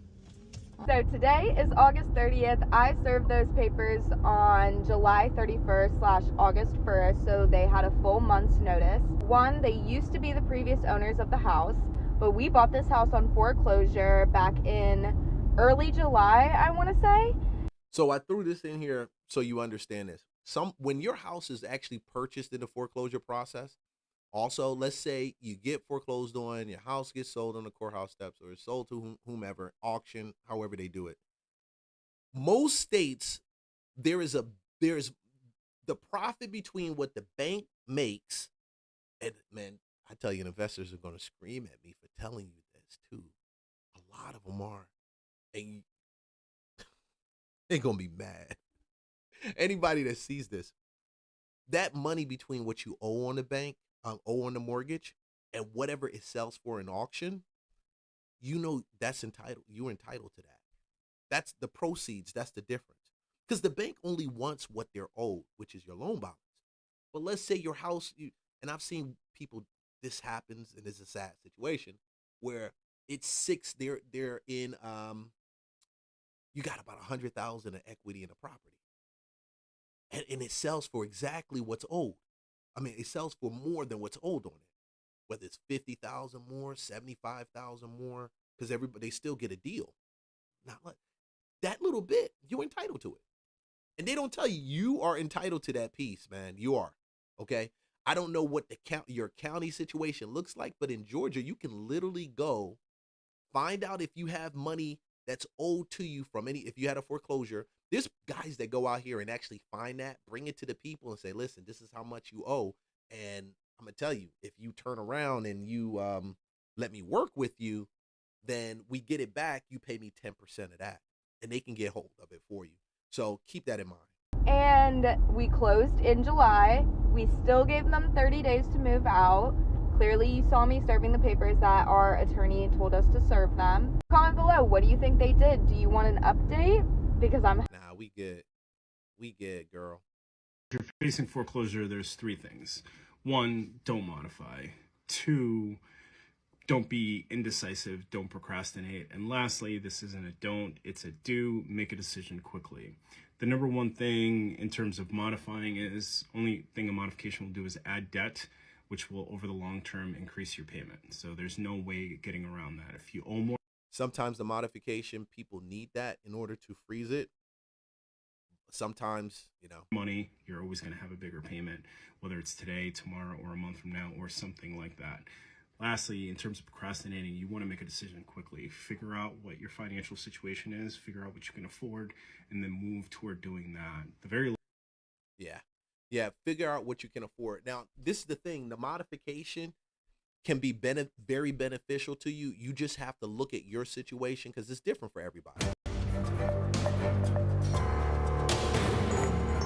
So today is August 30th. I served those papers on July 31st / August 1st, so they had a full month's notice. One, they used to be the previous owners of the house, but we bought this house on foreclosure back in early July, I want to say. So I threw this in here so you understand this. When your house is actually purchased in the foreclosure process, also, let's say you get foreclosed on, your house gets sold on the courthouse steps, or it's sold to whomever, auction, however they do it. Most states, there's the profit between what the bank makes, and man, I tell you, investors are going to scream at me for telling you this too. A lot of them are, and they're going to be mad. Anybody that sees this, that money between what you owe on the bank, owe on the mortgage, and whatever it sells for in auction, you know that's entitled. You're entitled to that. That's the proceeds. That's the difference. Because the bank only wants what they're owed, which is your loan balance. But let's say your house, and I've seen people, this happens, and it's a sad situation where it's 6. They're in. You got about 100,000 of equity in the property, and it sells for exactly what's owed. I mean, it sells for more than what's owed on it, whether it's 50,000 more, 75,000 more, because they still get a deal. Not like that little bit, you're entitled to it, and they don't tell you you are entitled to that piece, man. You are, okay. I don't know what your county situation looks like, but in Georgia, you can literally go find out if you have money that's owed to you from if you had a foreclosure. There's guys that go out here and actually find that, bring it to the people and say, listen, this is how much you owe. And I'm going to tell you, if you turn around and you let me work with you, then we get it back, you pay me 10% of that, and they can get hold of it for you. So keep that in mind. And we closed in July. We still gave them 30 days to move out. Clearly you saw me serving the papers that our attorney told us to serve them. Comment below, what do you think they did? Do you want an update? Because I'm... Nah, we good. We good, girl. If you're facing foreclosure, there's three things. One, don't modify. Two, don't be indecisive, don't procrastinate. And lastly, this isn't a don't, it's a do. Make a decision quickly. The number one thing in terms of modifying is, only thing a modification will do is add debt, which will over the long term increase your payment. So there's no way getting around that. If you owe more. Sometimes the modification, people need that in order to freeze it. Sometimes, money, you're always going to have a bigger payment, whether it's today, tomorrow, or a month from now, or something like that. Lastly, in terms of procrastinating, you want to make a decision quickly. Figure out what your financial situation is, figure out what you can afford, and then move toward doing that. Yeah, figure out what you can afford. Now, this is the thing. The modification can be very beneficial to you. You just have to look at your situation because it's different for everybody.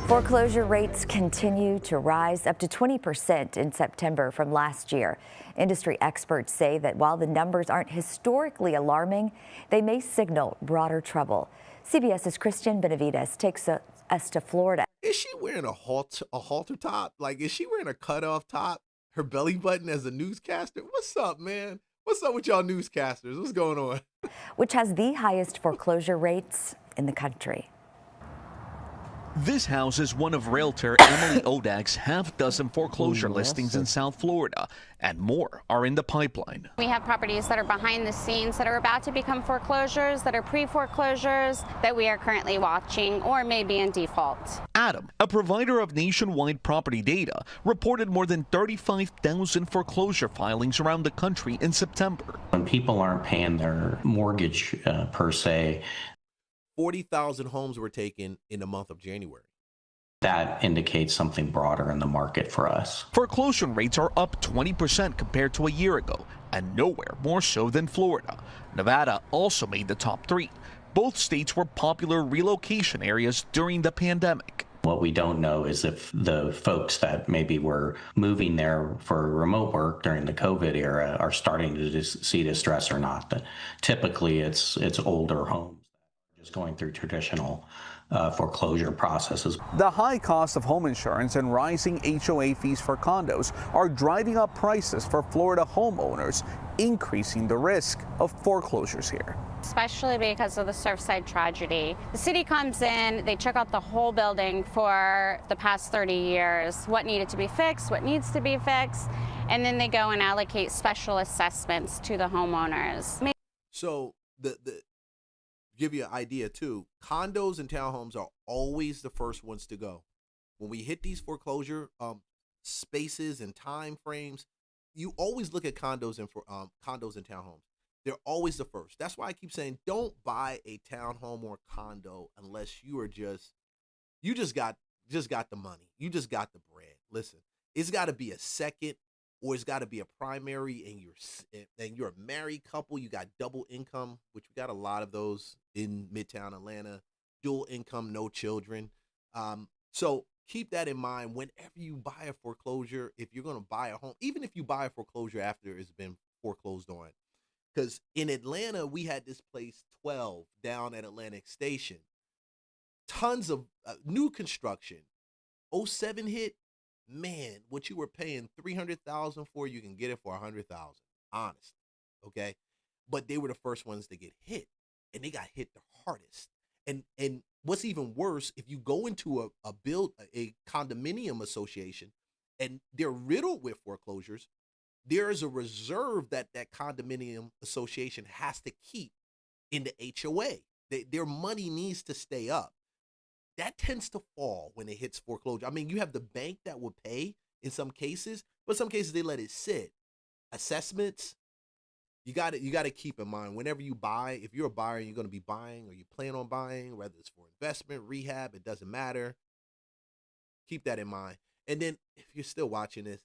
Foreclosure rates continue to rise up to 20% in September from last year. Industry experts say that while the numbers aren't historically alarming, they may signal broader trouble. CBS's Christian Benavides takes us to Florida. Is she wearing a halter top? Like, is she wearing a cutoff top? Her belly button as a newscaster? What's up, man? What's up with y'all newscasters? What's going on? Which has the highest foreclosure rates in the country. This houses one of realtor Emily Odak's half-dozen foreclosure listings in South Florida, and more are in the pipeline. We have properties that are behind the scenes that are about to become foreclosures, that are pre-foreclosures, that we are currently watching or may be in default. Adam, a provider of nationwide property data, reported more than 35,000 foreclosure filings around the country in September. When people aren't paying their mortgage per se, 40,000 homes were taken in the month of January. That indicates something broader in the market for us. Foreclosure rates are up 20% compared to a year ago, and nowhere more so than Florida. Nevada also made the top three. Both states were popular relocation areas during the pandemic. What we don't know is if the folks that maybe were moving there for remote work during the COVID era are starting to see distress or not. Typically, it's older homes just going through traditional foreclosure processes. The high cost of home insurance and rising HOA fees for condos are driving up prices for Florida homeowners, increasing the risk of foreclosures here. Especially because of the Surfside tragedy. The city comes in, they check out the whole building for the past 30 years, what needed to be fixed, what needs to be fixed, and then they go and allocate special assessments to the homeowners. So give you an idea too, condos and townhomes are always the first ones to go. When we hit these foreclosure spaces and time frames, you always look at condos and townhomes. They're always the first. That's why I keep saying don't buy a townhome or condo unless you are just got the money. You just got the bread. Listen, it's got to be a second, or it's got to be a primary, and you're a married couple. You got double income, which we got a lot of those in Midtown Atlanta. Dual income, no children. So keep that in mind whenever you buy a foreclosure. If you're going to buy a home, even if you buy a foreclosure after it's been foreclosed on, because in Atlanta we had this place 12 down at Atlantic Station. Tons of new construction. 07 hit. Man, what you were paying $300,000 for, you can get it for $100,000. Honestly, okay. But they were the first ones to get hit, and they got hit the hardest. And what's even worse, if you go into a condominium association, and they're riddled with foreclosures, there is a reserve that condominium association has to keep in the HOA. Their money needs to stay up. That tends to fall when it hits foreclosure. I mean, you have the bank that will pay in some cases, but some cases they let it sit. Assessments, you got to keep in mind whenever you buy. If you're a buyer and you're going to be buying, or you plan on buying, whether it's for investment, rehab, it doesn't matter. Keep that in mind. And then if you're still watching this,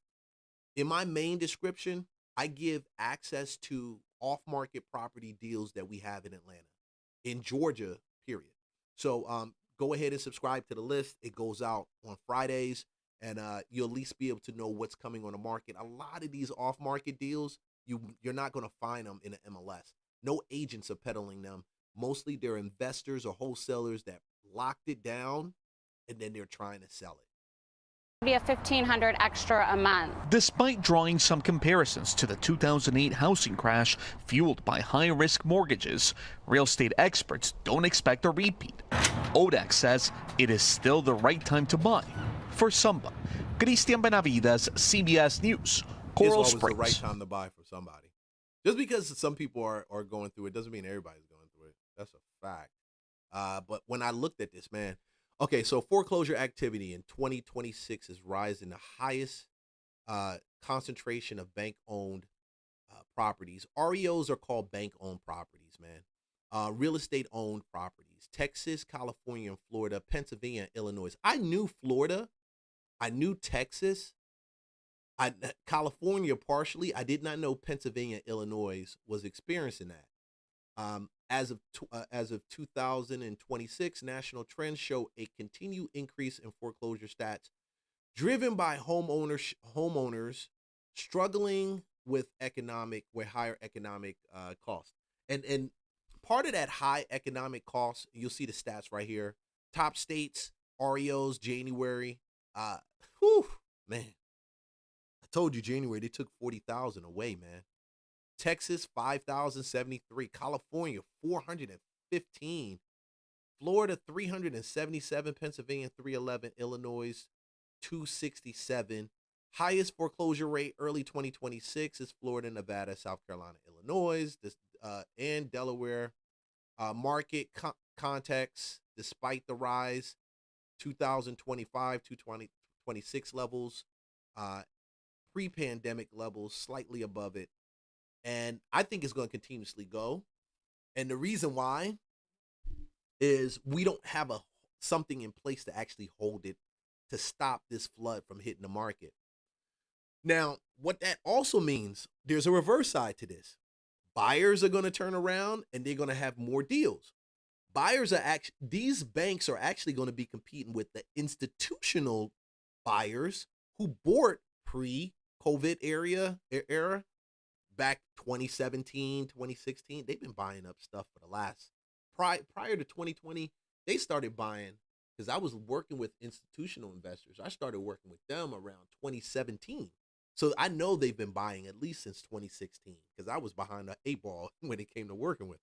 in my main description, I give access to off-market property deals that we have in Atlanta, in Georgia, period. So go ahead and subscribe to the list. It goes out on Fridays, and you'll at least be able to know what's coming on the market. A lot of these off-market deals, you're not going to find them in the MLS. No agents are peddling them. Mostly they're investors or wholesalers that locked it down, and then they're trying to sell it. Be a $1,500 extra a month. Despite drawing some comparisons to the 2008 housing crash fueled by high-risk mortgages, real estate experts don't expect a repeat. ODEX says it is still the right time to buy for somebody. Christian Benavides, CBS News, Coral It's always Springs. the right time to buy for somebody. Just because some people are going through it doesn't mean everybody's going through it. That's a fact. But when I looked at this, man, okay, so foreclosure activity in 2026 is rising, the highest concentration of bank-owned properties. REOs are called bank-owned properties, man. Real estate-owned properties. Texas, California, and Florida, Pennsylvania, and Illinois. I knew Florida. I knew Texas. California partially. I did not know Pennsylvania, Illinois was experiencing that. As of 2026, national trends show a continued increase in foreclosure stats, driven by homeowners struggling with higher economic costs. And part of that high economic cost, you'll see the stats right here. Top states, REOs, January. Man, I told you January they took 40,000 away, man. Texas, 5,073. California, 415. Florida, 377. Pennsylvania, 311. Illinois, 267. Highest foreclosure rate early 2026 is Florida, Nevada, South Carolina, Illinois, and Delaware. Market context, despite the rise, 2025 to 2026 levels, pre-pandemic levels, slightly above it. And I think it's going to continuously go. And the reason why is we don't have something in place to actually hold it, to stop this flood from hitting the market. Now, what that also means, there's a reverse side to this. Buyers are going to turn around and they're going to have more deals. These banks are actually going to be competing with the institutional buyers who bought pre-COVID era. Back 2017, 2016, they've been buying up stuff for the last, prior to 2020, they started buying, because I was working with institutional investors. I started working with them around 2017. So I know they've been buying at least since 2016, because I was behind the 8 ball when it came to working with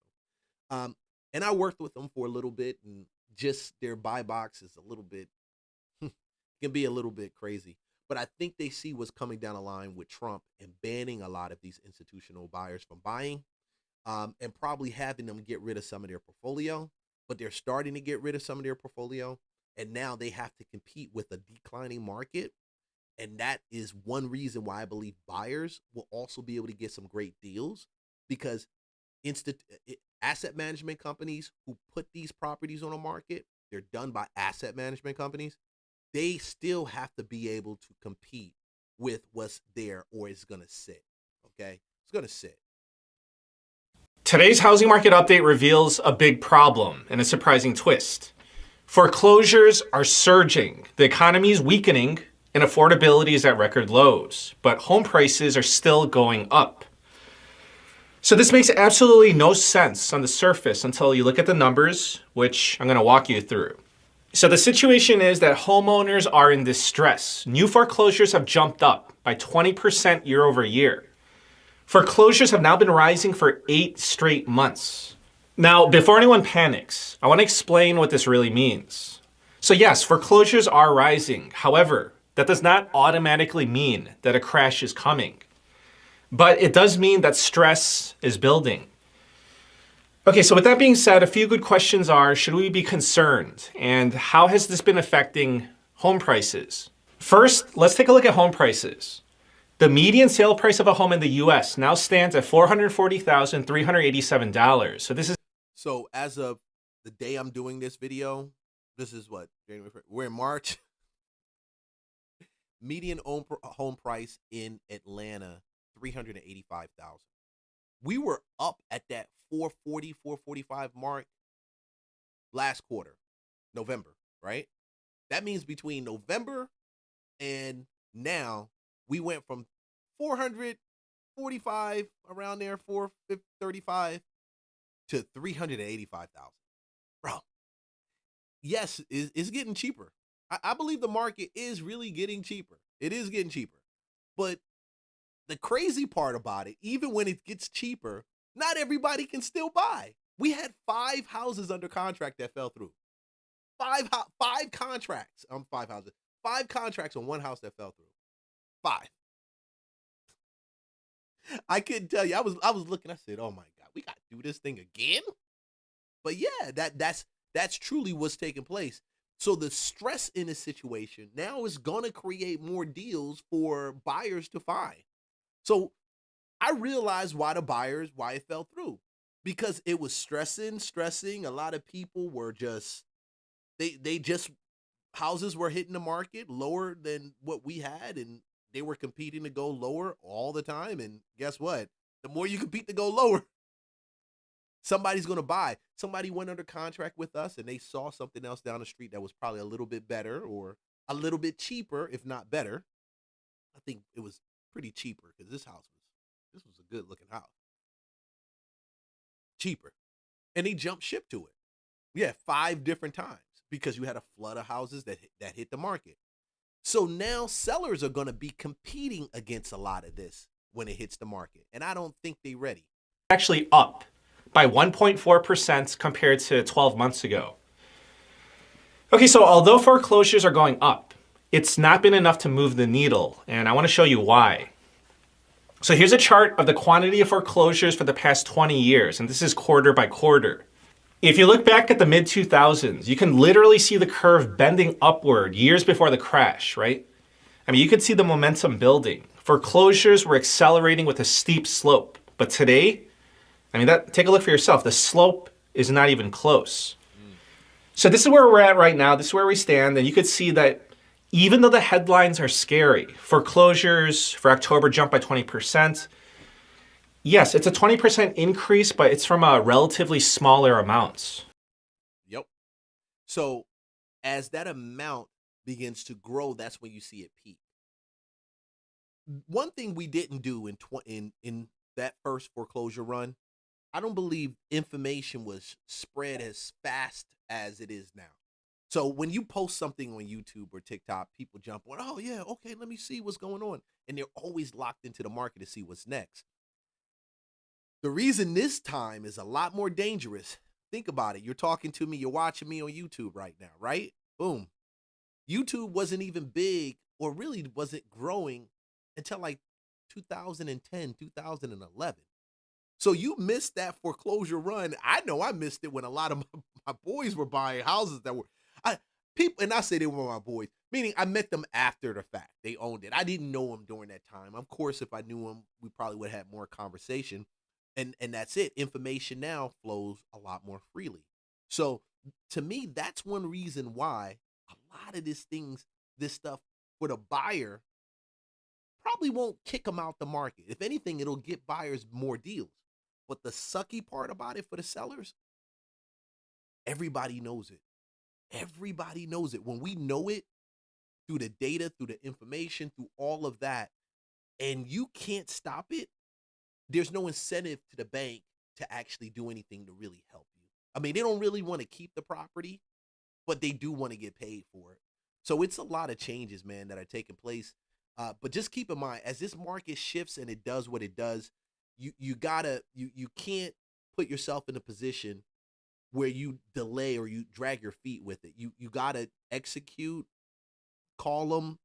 them. And I worked with them for a little bit, and just their buy box is a little bit, can be a little bit crazy. But I think they see what's coming down the line with Trump and banning a lot of these institutional buyers from buying, and probably having them get rid of some of their portfolio. But they're starting to get rid of some of their portfolio, and now they have to compete with a declining market. And that is one reason why I believe buyers will also be able to get some great deals, because asset management companies who put these properties on the market, they're done by asset management companies. They still have to be able to compete with what's there, or it's going to sit. Okay? It's going to sit. Today's housing market update reveals a big problem and a surprising twist. Foreclosures are surging, the economy is weakening, and affordability is at record lows, but home prices are still going up. So this makes absolutely no sense on the surface until you look at the numbers, which I'm going to walk you through. So the situation is that homeowners are in distress. New foreclosures have jumped up by 20% year over year. Foreclosures have now been rising for 8 straight months. Now, before anyone panics, I want to explain what this really means. So yes, foreclosures are rising. However, that does not automatically mean that a crash is coming. But it does mean that stress is building. Okay, so with that being said, a few good questions are, should we be concerned? And how has this been affecting home prices? First, let's take a look at home prices. The median sale price of a home in the US now stands at $440,387. So as of the day I'm doing this video, this is what, January 1st, we're in March. Median home price in Atlanta 385,000. We were up at that 440, 445 mark last quarter, November, right? That means between November and now, we went from 445 around there, 435 to 385,000. Bro, yes, it's getting cheaper. I believe the market is really getting cheaper. It is getting cheaper. But the crazy part about it, even when it gets cheaper, not everybody can still buy. We had 5 houses under contract that fell through. 5 contracts. 5 houses. 5 contracts on one house that fell through. 5. I couldn't tell you. I was looking. I said, "Oh my God, we got to do this thing again." But yeah, that's truly what's taking place. So the stress in this situation now is gonna create more deals for buyers to find. So I realized why it fell through, because it was stressing. A lot of people were just they just houses were hitting the market lower than what we had, and they were competing to go lower all the time. And guess what? The more you compete to go lower, somebody's going to buy. Somebody went under contract with us and they saw something else down the street that was probably a little bit better or a little bit cheaper, if not better. I think it was pretty cheaper because this was a good looking house. Cheaper. And they jumped ship to it. Yeah, 5 different times because you had a flood of houses that hit the market. So now sellers are going to be competing against a lot of this when it hits the market. And I don't think they're ready. Actually up by 1.4% compared to 12 months ago. Okay, so although foreclosures are going up, it's not been enough to move the needle, and I want to show you why. So here's a chart of the quantity of foreclosures for the past 20 years, and this is quarter by quarter. If you look back at the mid-2000s, you can literally see the curve bending upward years before the crash, right? I mean, you could see the momentum building. Foreclosures were accelerating with a steep slope. But today, I mean, take a look for yourself. The slope is not even close. So this is where we're at right now. This is where we stand. And you could see that even though the headlines are scary, foreclosures for October jumped by 20%. Yes, it's a 20% increase, but it's from a relatively smaller amounts. Yep. So as that amount begins to grow, that's when you see it peak. One thing we didn't do in that first foreclosure run, I don't believe information was spread as fast as it is now. So when you post something on YouTube or TikTok, people jump on, oh yeah, okay, let me see what's going on. And they're always locked into the market to see what's next. The reason this time is a lot more dangerous, think about it. You're talking to me, you're watching me on YouTube right now, right? Boom. YouTube wasn't even big or really wasn't growing until like 2010, 2011. So you missed that foreclosure run. I know I missed it when a lot of my boys were buying houses that were, people, and I say they were my boys, meaning I met them after the fact. They owned it. I didn't know them during that time. Of course, if I knew them, we probably would have had more conversation. And that's it. Information now flows a lot more freely. So to me, that's one reason why a lot of this stuff for the buyer probably won't kick them out the market. If anything, it'll get buyers more deals. But the sucky part about it for the sellers, everybody knows it. Everybody knows it. When we know it through the data, through the information, through all of that, and you can't stop it, there's no incentive to the bank to actually do anything to really help you. I mean, they don't really want to keep the property, but they do want to get paid for it. So it's a lot of changes, man, that are taking place. But just keep in mind, as this market shifts and it does what it does, you can't put yourself in a position where you delay or you drag your feet with it. You gotta execute, call them,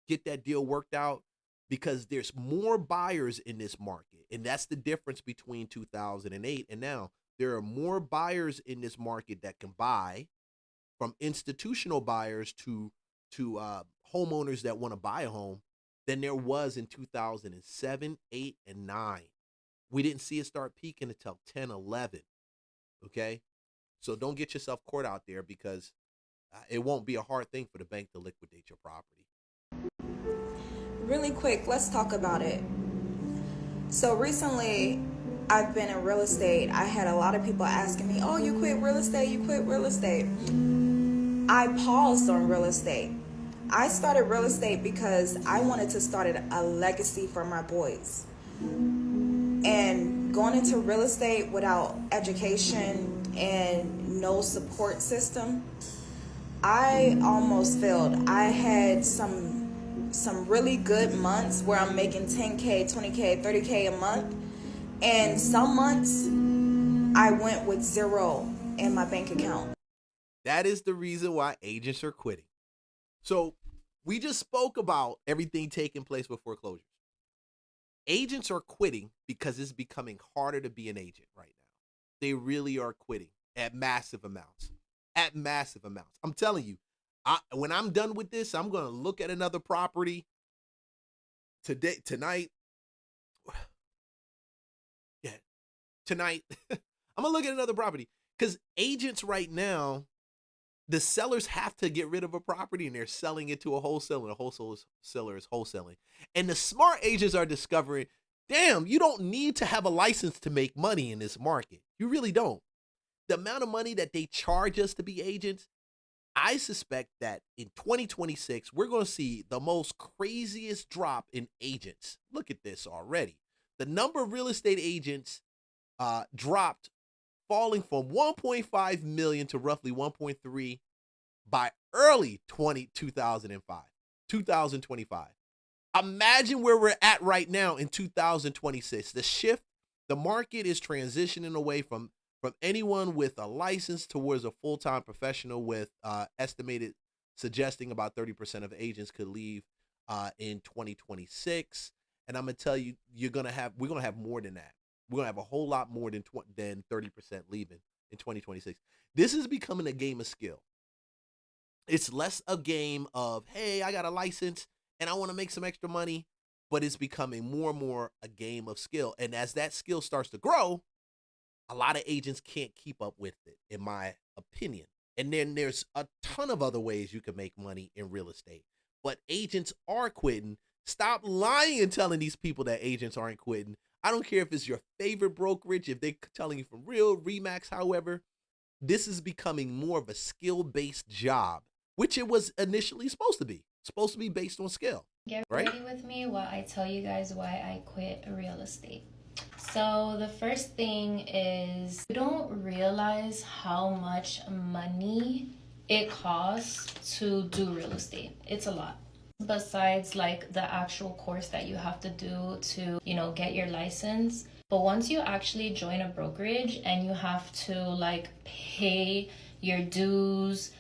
get that deal worked out, because there's more buyers in this market. And that's the difference between 2008 and now. There are more buyers in this market that can buy, from institutional buyers to homeowners that want to buy a home, than there was in 2007, 8, and 9. We didn't see it start peaking until 10, 11. Okay? So don't get yourself caught out there, because it won't be a hard thing for the bank to liquidate your property. Really quick, let's talk about it. So recently, I've been in real estate. I had a lot of people asking me, oh, you quit real estate, you quit real estate. I paused on real estate. I started real estate because I wanted to start a legacy for my boys. And going into real estate without education and no support system, I almost failed. I had some really good months where I'm making 10K, 20K, 30K a month. And some months I went with zero in my bank account. That is the reason why agents are quitting. So we just spoke about everything taking place with foreclosures. Agents are quitting because it's becoming harder to be an agent right now. They really are quitting at massive amounts. At massive amounts. I'm telling you, when I'm done with this, I'm going to look at another property tonight. Yeah, tonight. I'm going to look at another property because agents right now, the sellers have to get rid of a property and they're selling it to a wholesaler, and a wholesaler is wholesaling. And the smart agents are discovering, damn, you don't need to have a license to make money in this market. You really don't. The amount of money that they charge us to be agents, I suspect that in 2026, we're going to see the most craziest drop in agents. Look at this already. The number of real estate agents dropped, falling from 1.5 million to roughly 1.3 by early 2025. Imagine where we're at right now in 2026. The shift, the market is transitioning away from anyone with a license towards a full-time professional, with estimated suggesting about 30% of agents could leave in 2026. And I'm gonna tell you, we're gonna have more than that. We're gonna have a whole lot more than 30% leaving in 2026. This is becoming a game of skill. It's less a game of, hey, I got a license and I want to make some extra money, but it's becoming more and more a game of skill. And as that skill starts to grow, a lot of agents can't keep up with it, in my opinion. And then there's a ton of other ways you can make money in real estate. But agents are quitting. Stop lying and telling these people that agents aren't quitting. I don't care if it's your favorite brokerage, if they're telling you from Real, Remax, however, this is becoming more of a skill-based job, which it was initially supposed to be. Supposed to be based on skill. Get right? ready with me while I tell you guys why I quit real estate. So the first thing is, you don't realize how much money it costs to do real estate. It's a lot. Besides like the actual course that you have to do to, get your license. But once you actually join a brokerage and you have to like pay your dues,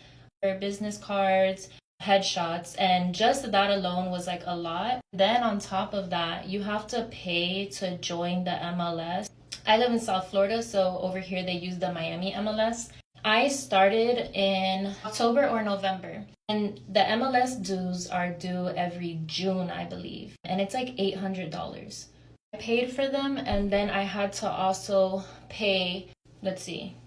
your business cards, headshots, and just that alone was like a lot. Then on top of that, you have to pay to join the MLS. I live in South Florida, so over here they use the Miami MLS. I started in October or November, and the MLS dues are due every June, I believe, and it's like $800. I paid for them, and then I had to also pay,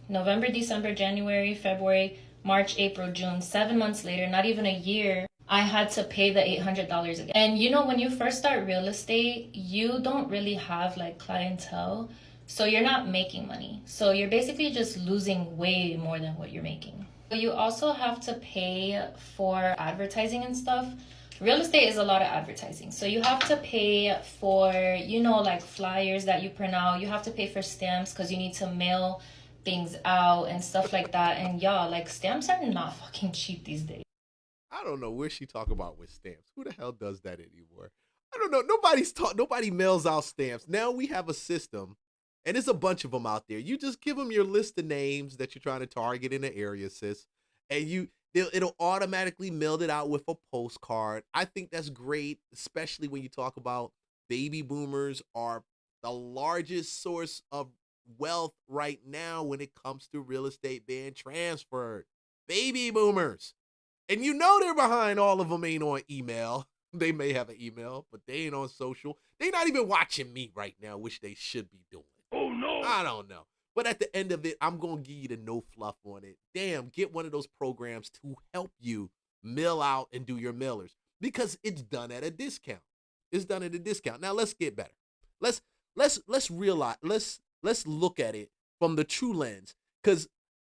November, December, January, February, March, April, June, 7 months later, not even a year, I had to pay the $800 again. And when you first start real estate, you don't really have like clientele, so you're not making money. So you're basically just losing way more than what you're making. You also have to pay for advertising and stuff. Real estate is a lot of advertising. So you have to pay for, like flyers that you print out. You have to pay for stamps because you need to mail things out and stuff like that. And y'all, like stamps are not fucking cheap these days. I don't know where she talk about with stamps. Who the hell does that anymore? I don't know. Nobody mails out stamps. Now we have a system, and there's a bunch of them out there. You just give them your list of names that you're trying to target in the area, sis, and it'll automatically mail it out with a postcard. I think that's great, especially when you talk about baby boomers are the largest source of wealth right now when it comes to real estate being transferred. Baby boomers. And they're behind all of them ain't on email. They may have an email, but they ain't on social. They not even watching me right now, which they should be doing. Oh, no. I don't know. But at the end of it, I'm going to give you the no fluff on it. Damn, get one of those programs to help you mail out and do your mailers because it's done at a discount. It's done at a discount. Now, let's get better. let's realize, let's look at it from the true lens. Because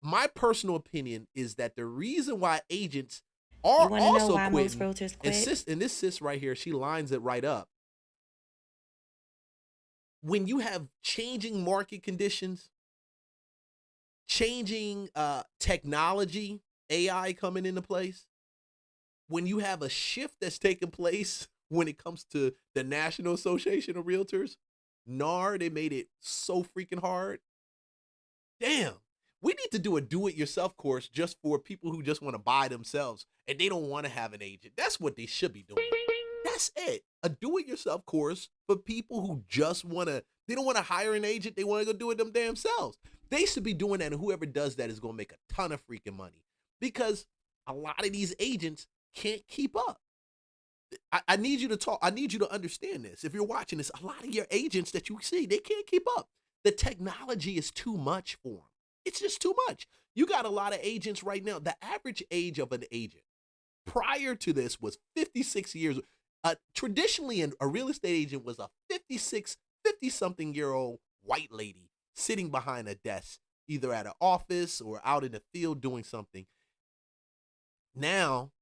my personal opinion is that the reason why agents are also why most quitting, realtors quit? and this sis right here, she lines it right up. When you have changing market conditions, changing technology, AI coming into place, when you have a shift that's taking place when it comes to the National Association of Realtors, NAR, they made it so freaking hard. Damn, we need to do a do-it-yourself course just for people who just want to buy themselves and they don't want to have an agent. That's what they should be doing. That's it. A do-it-yourself course for people who just want to, they don't want to hire an agent. They want to go do it them damn selves. They should be doing that, and whoever does that is going to make a ton of freaking money because a lot of these agents can't keep up. I need you to talk. I need you to understand this. If you're watching this, a lot of your agents that you see, they can't keep up. The technology is too much for them. It's just too much. You got a lot of agents right now. The average age of an agent prior to this was 56 years. Traditionally, a real estate agent was a 50-something year old white lady sitting behind a desk, either at an office or out in the field doing something. Now,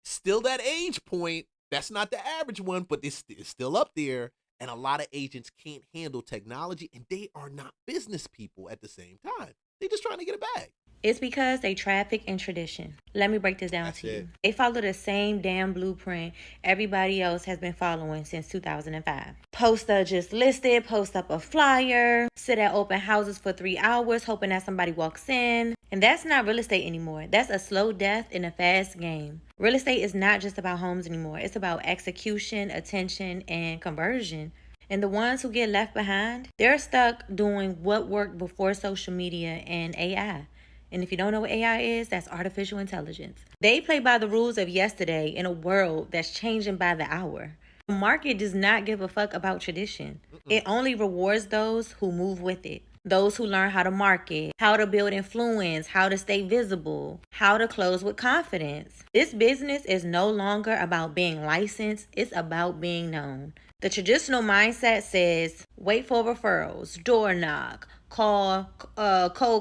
still that age point, that's not the average one, but it's still up there. And a lot of agents can't handle technology, and they are not business people at the same time. They're just trying to get a bag. It's because they traffic in tradition. Let me break this down to you. They follow the same damn blueprint everybody else has been following since 2005. Post a just listed, post up a flyer, sit at open houses for 3 hours hoping that somebody walks in. And that's not real estate anymore. That's a slow death in a fast game. Real estate is not just about homes anymore. It's about execution, attention, and conversion. And the ones who get left behind, they're stuck doing what worked before social media and AI. And if you don't know what AI is, that's artificial intelligence. They play by the rules of yesterday in a world that's changing by the hour. The market does not give a fuck about tradition. It only rewards those who move with it. Those who learn how to market, how to build influence, how to stay visible, how to close with confidence. This business is no longer about being licensed. It's about being known. The traditional mindset says, wait for referrals, door knock, cold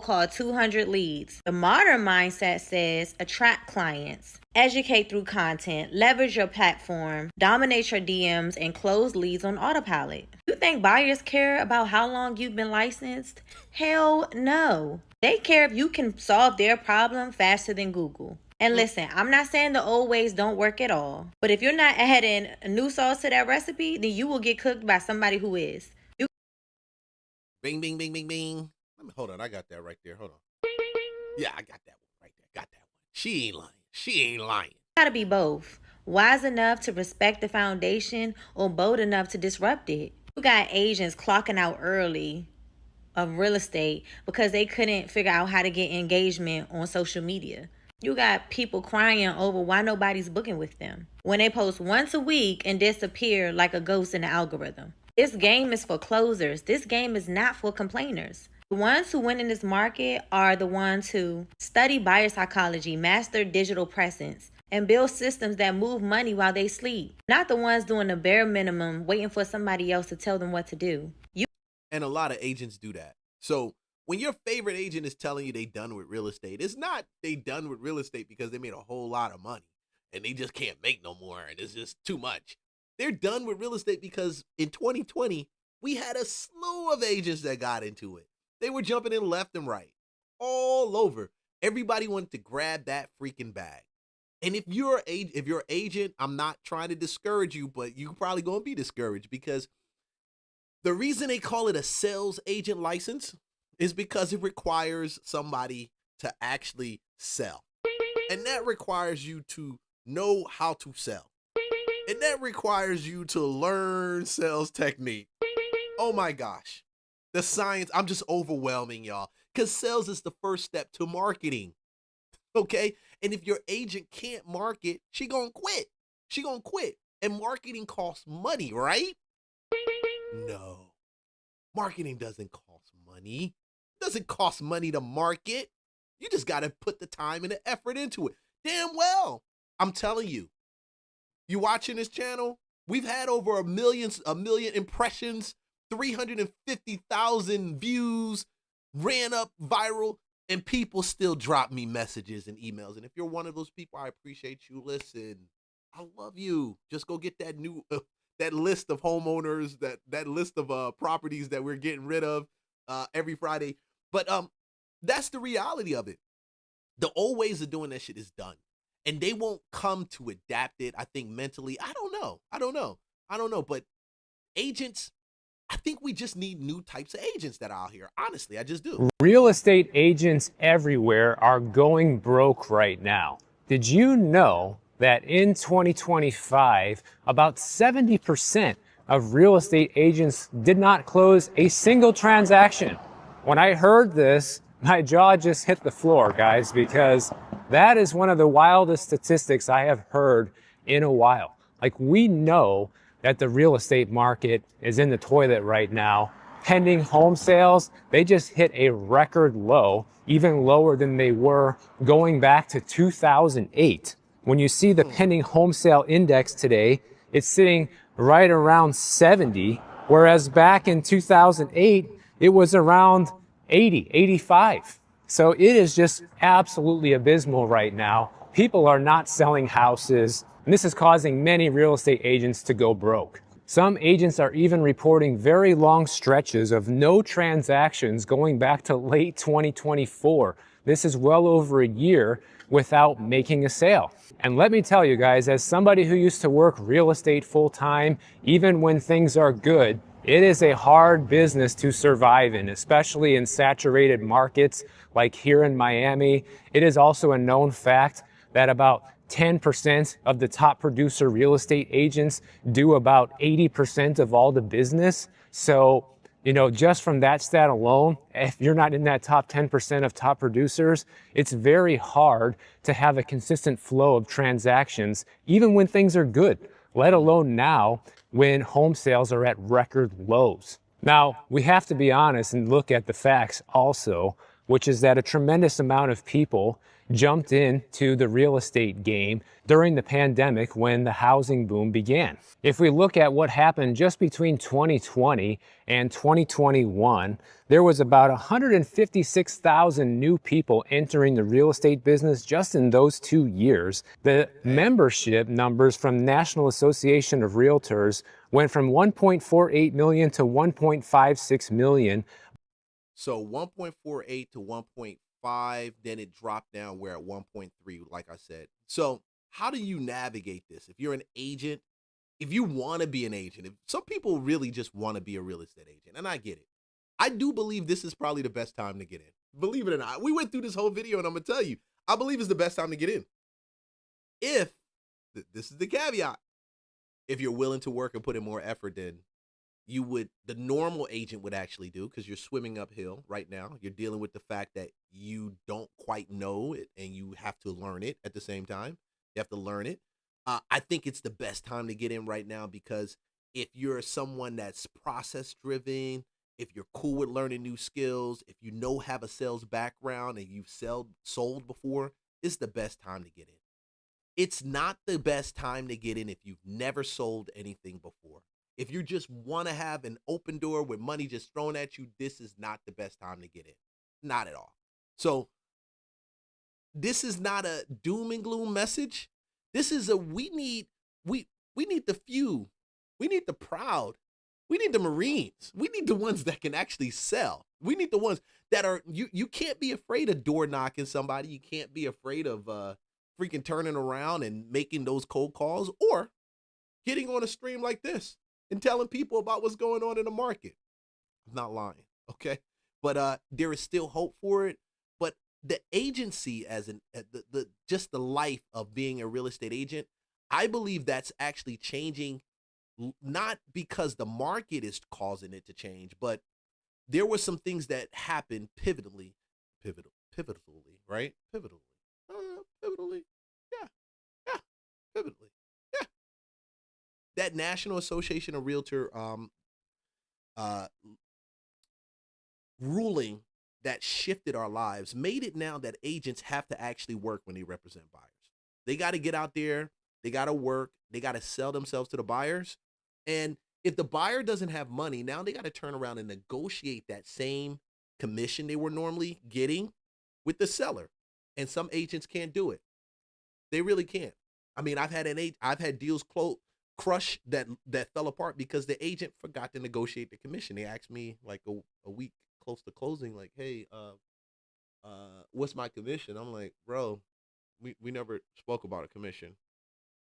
call 200 leads. The modern mindset says, attract clients, educate through content, leverage your platform, dominate your DMs, and close leads on autopilot. You think buyers care about how long you've been licensed? Hell no. They care if you can solve their problem faster than Google. And listen, I'm not saying the old ways don't work at all. But if you're not adding a new sauce to that recipe, then you will get cooked by somebody who is. Bing, bing, bing, bing, bing. Hold on, I got that right there. Hold on. Yeah, I got that one right there. Got that one. She ain't lying. She ain't lying. You gotta be both. Wise enough to respect the foundation or bold enough to disrupt it. You got agents clocking out early of real estate because they couldn't figure out how to get engagement on social media. You got people crying over why nobody's booking with them when they post once a week and disappear like a ghost in the algorithm. This game is for closers. This game is not for complainers. The ones who win in this market are the ones who study buyer psychology, master digital presence, and build systems that move money while they sleep. Not the ones doing the bare minimum, waiting for somebody else to tell them what to do. And a lot of agents do that. So when your favorite agent is telling you they done with real estate, it's not they done with real estate because they made a whole lot of money and they just can't make no more and it's just too much. They're done with real estate because in 2020, we had a slew of agents that got into it. They were jumping in left and right, all over. Everybody wanted to grab that freaking bag. And if you're agent, I'm not trying to discourage you, but you're probably going to be discouraged because the reason they call it a sales agent license is because it requires somebody to actually sell. And that requires you to know how to sell. And that requires you to learn sales technique. Oh my gosh. The science, I'm just overwhelming y'all. Because sales is the first step to marketing. Okay? And if your agent can't market, she gonna quit. She gonna quit. And marketing costs money, right? No. Marketing doesn't cost money. It doesn't cost money to market. You just got to put the time and the effort into it. Damn well. I'm telling you. You watching this channel? We've had over a million impressions 350,000 views, ran up viral, and people still drop me messages and emails. And if you're one of those people, I appreciate you. Listen, I love you. Just go get that new that list of homeowners, that list of properties that we're getting rid of every Friday. But that's the reality of it. The old ways of doing that shit is done. And they won't come to adapt it, I think, mentally. I don't know. But agents, I think we just need new types of agents that are out here. Honestly, I just do. Real estate agents everywhere are going broke right now. Did you know that in 2025, about 70% of real estate agents did not close a single transaction? When I heard this, my jaw just hit the floor, guys, because that is one of the wildest statistics I have heard in a while. Like, we know that the real estate market is in the toilet right now. Pending home sales, they just hit a record low, even lower than they were going back to 2008. When you see the pending home sale index today, it's sitting right around 70, whereas back in 2008, it was around 80, 85. So it is just absolutely abysmal right now. People are not selling houses, and this is causing many real estate agents to go broke. Some agents are even reporting very long stretches of no transactions going back to late 2024. This is well over a year without making a sale. And let me tell you guys, as somebody who used to work real estate full time, even when things are good, it is a hard business to survive in, especially in saturated markets like here in Miami. It is also a known fact that about 10% of the top producer real estate agents do about 80% of all the business. So, just from that stat alone, if you're not in that top 10% of top producers, it's very hard to have a consistent flow of transactions, even when things are good, let alone now when home sales are at record lows. Now, we have to be honest and look at the facts also, which is that a tremendous amount of people jumped into the real estate game during the pandemic when the housing boom began. If we look at what happened just between 2020 and 2021, there was about 156,000 new people entering the real estate business just in those 2 years. The membership numbers from National Association of Realtors went from 1.48 million to 1.56 million. So 1.48 to 1.5, then it dropped down. We're at 1.3, like I said. So how do you navigate this? If you're an agent, if you want to be an agent, if some people really just want to be a real estate agent, and I get it. I do believe this is probably the best time to get in. Believe it or not. We went through this whole video, and I'm going to tell you, I believe it's the best time to get in. If, this is the caveat, if you're willing to work and put in more effort than the normal agent would actually do, because you're swimming uphill right now. You're dealing with the fact that you don't quite know it and you have to learn it at the same time. You have to learn it. I think it's the best time to get in right now, because if you're someone that's process driven, if you're cool with learning new skills, if you have a sales background and you've sold before, it's the best time to get in. It's not the best time to get in if you've never sold anything before. If you just want to have an open door with money just thrown at you, this is not the best time to get in. Not at all. So this is not a doom and gloom message. This is we need the few. We need the proud. We need the Marines. We need the ones that can actually sell. We need the ones that are, you can't be afraid of door knocking somebody. You can't be afraid of freaking turning around and making those cold calls, or getting on a stream like this and telling people about what's going on in the market. I'm not lying, okay? But there is still hope for it. But the agency, as just the life of being a real estate agent, I believe that's actually changing, not because the market is causing it to change, but there were some things that happened pivotally, right? Pivotally, yeah. That National Association of Realtor ruling that shifted our lives made it now that agents have to actually work when they represent buyers. They got to get out there, they got to work, they got to sell themselves to the buyers. And If the buyer doesn't have money, now they got to turn around and negotiate that same commission they were normally getting with the seller. And some agents can't do it. They really can't. I mean, I've had deals crush that fell apart because the agent forgot to negotiate the commission. They asked me like a week close to closing, like, hey, what's my commission? I'm like, bro, we never spoke about a commission.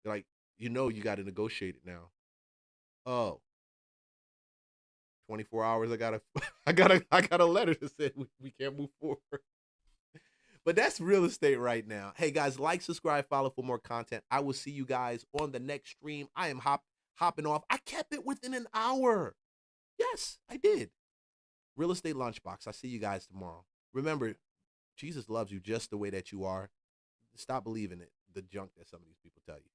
They're like, you got to negotiate it now. Oh, 24 hours. I got a letter that said we can't move forward. But that's real estate right now. Hey guys, like, subscribe, follow for more content. I will see you guys on the next stream. I am hopping off. I kept it within an hour. Yes, I did. Real Estate Lunchbox. I see you guys tomorrow. Remember, Jesus loves you just the way that you are. Stop believing it, the junk that some of these people tell you.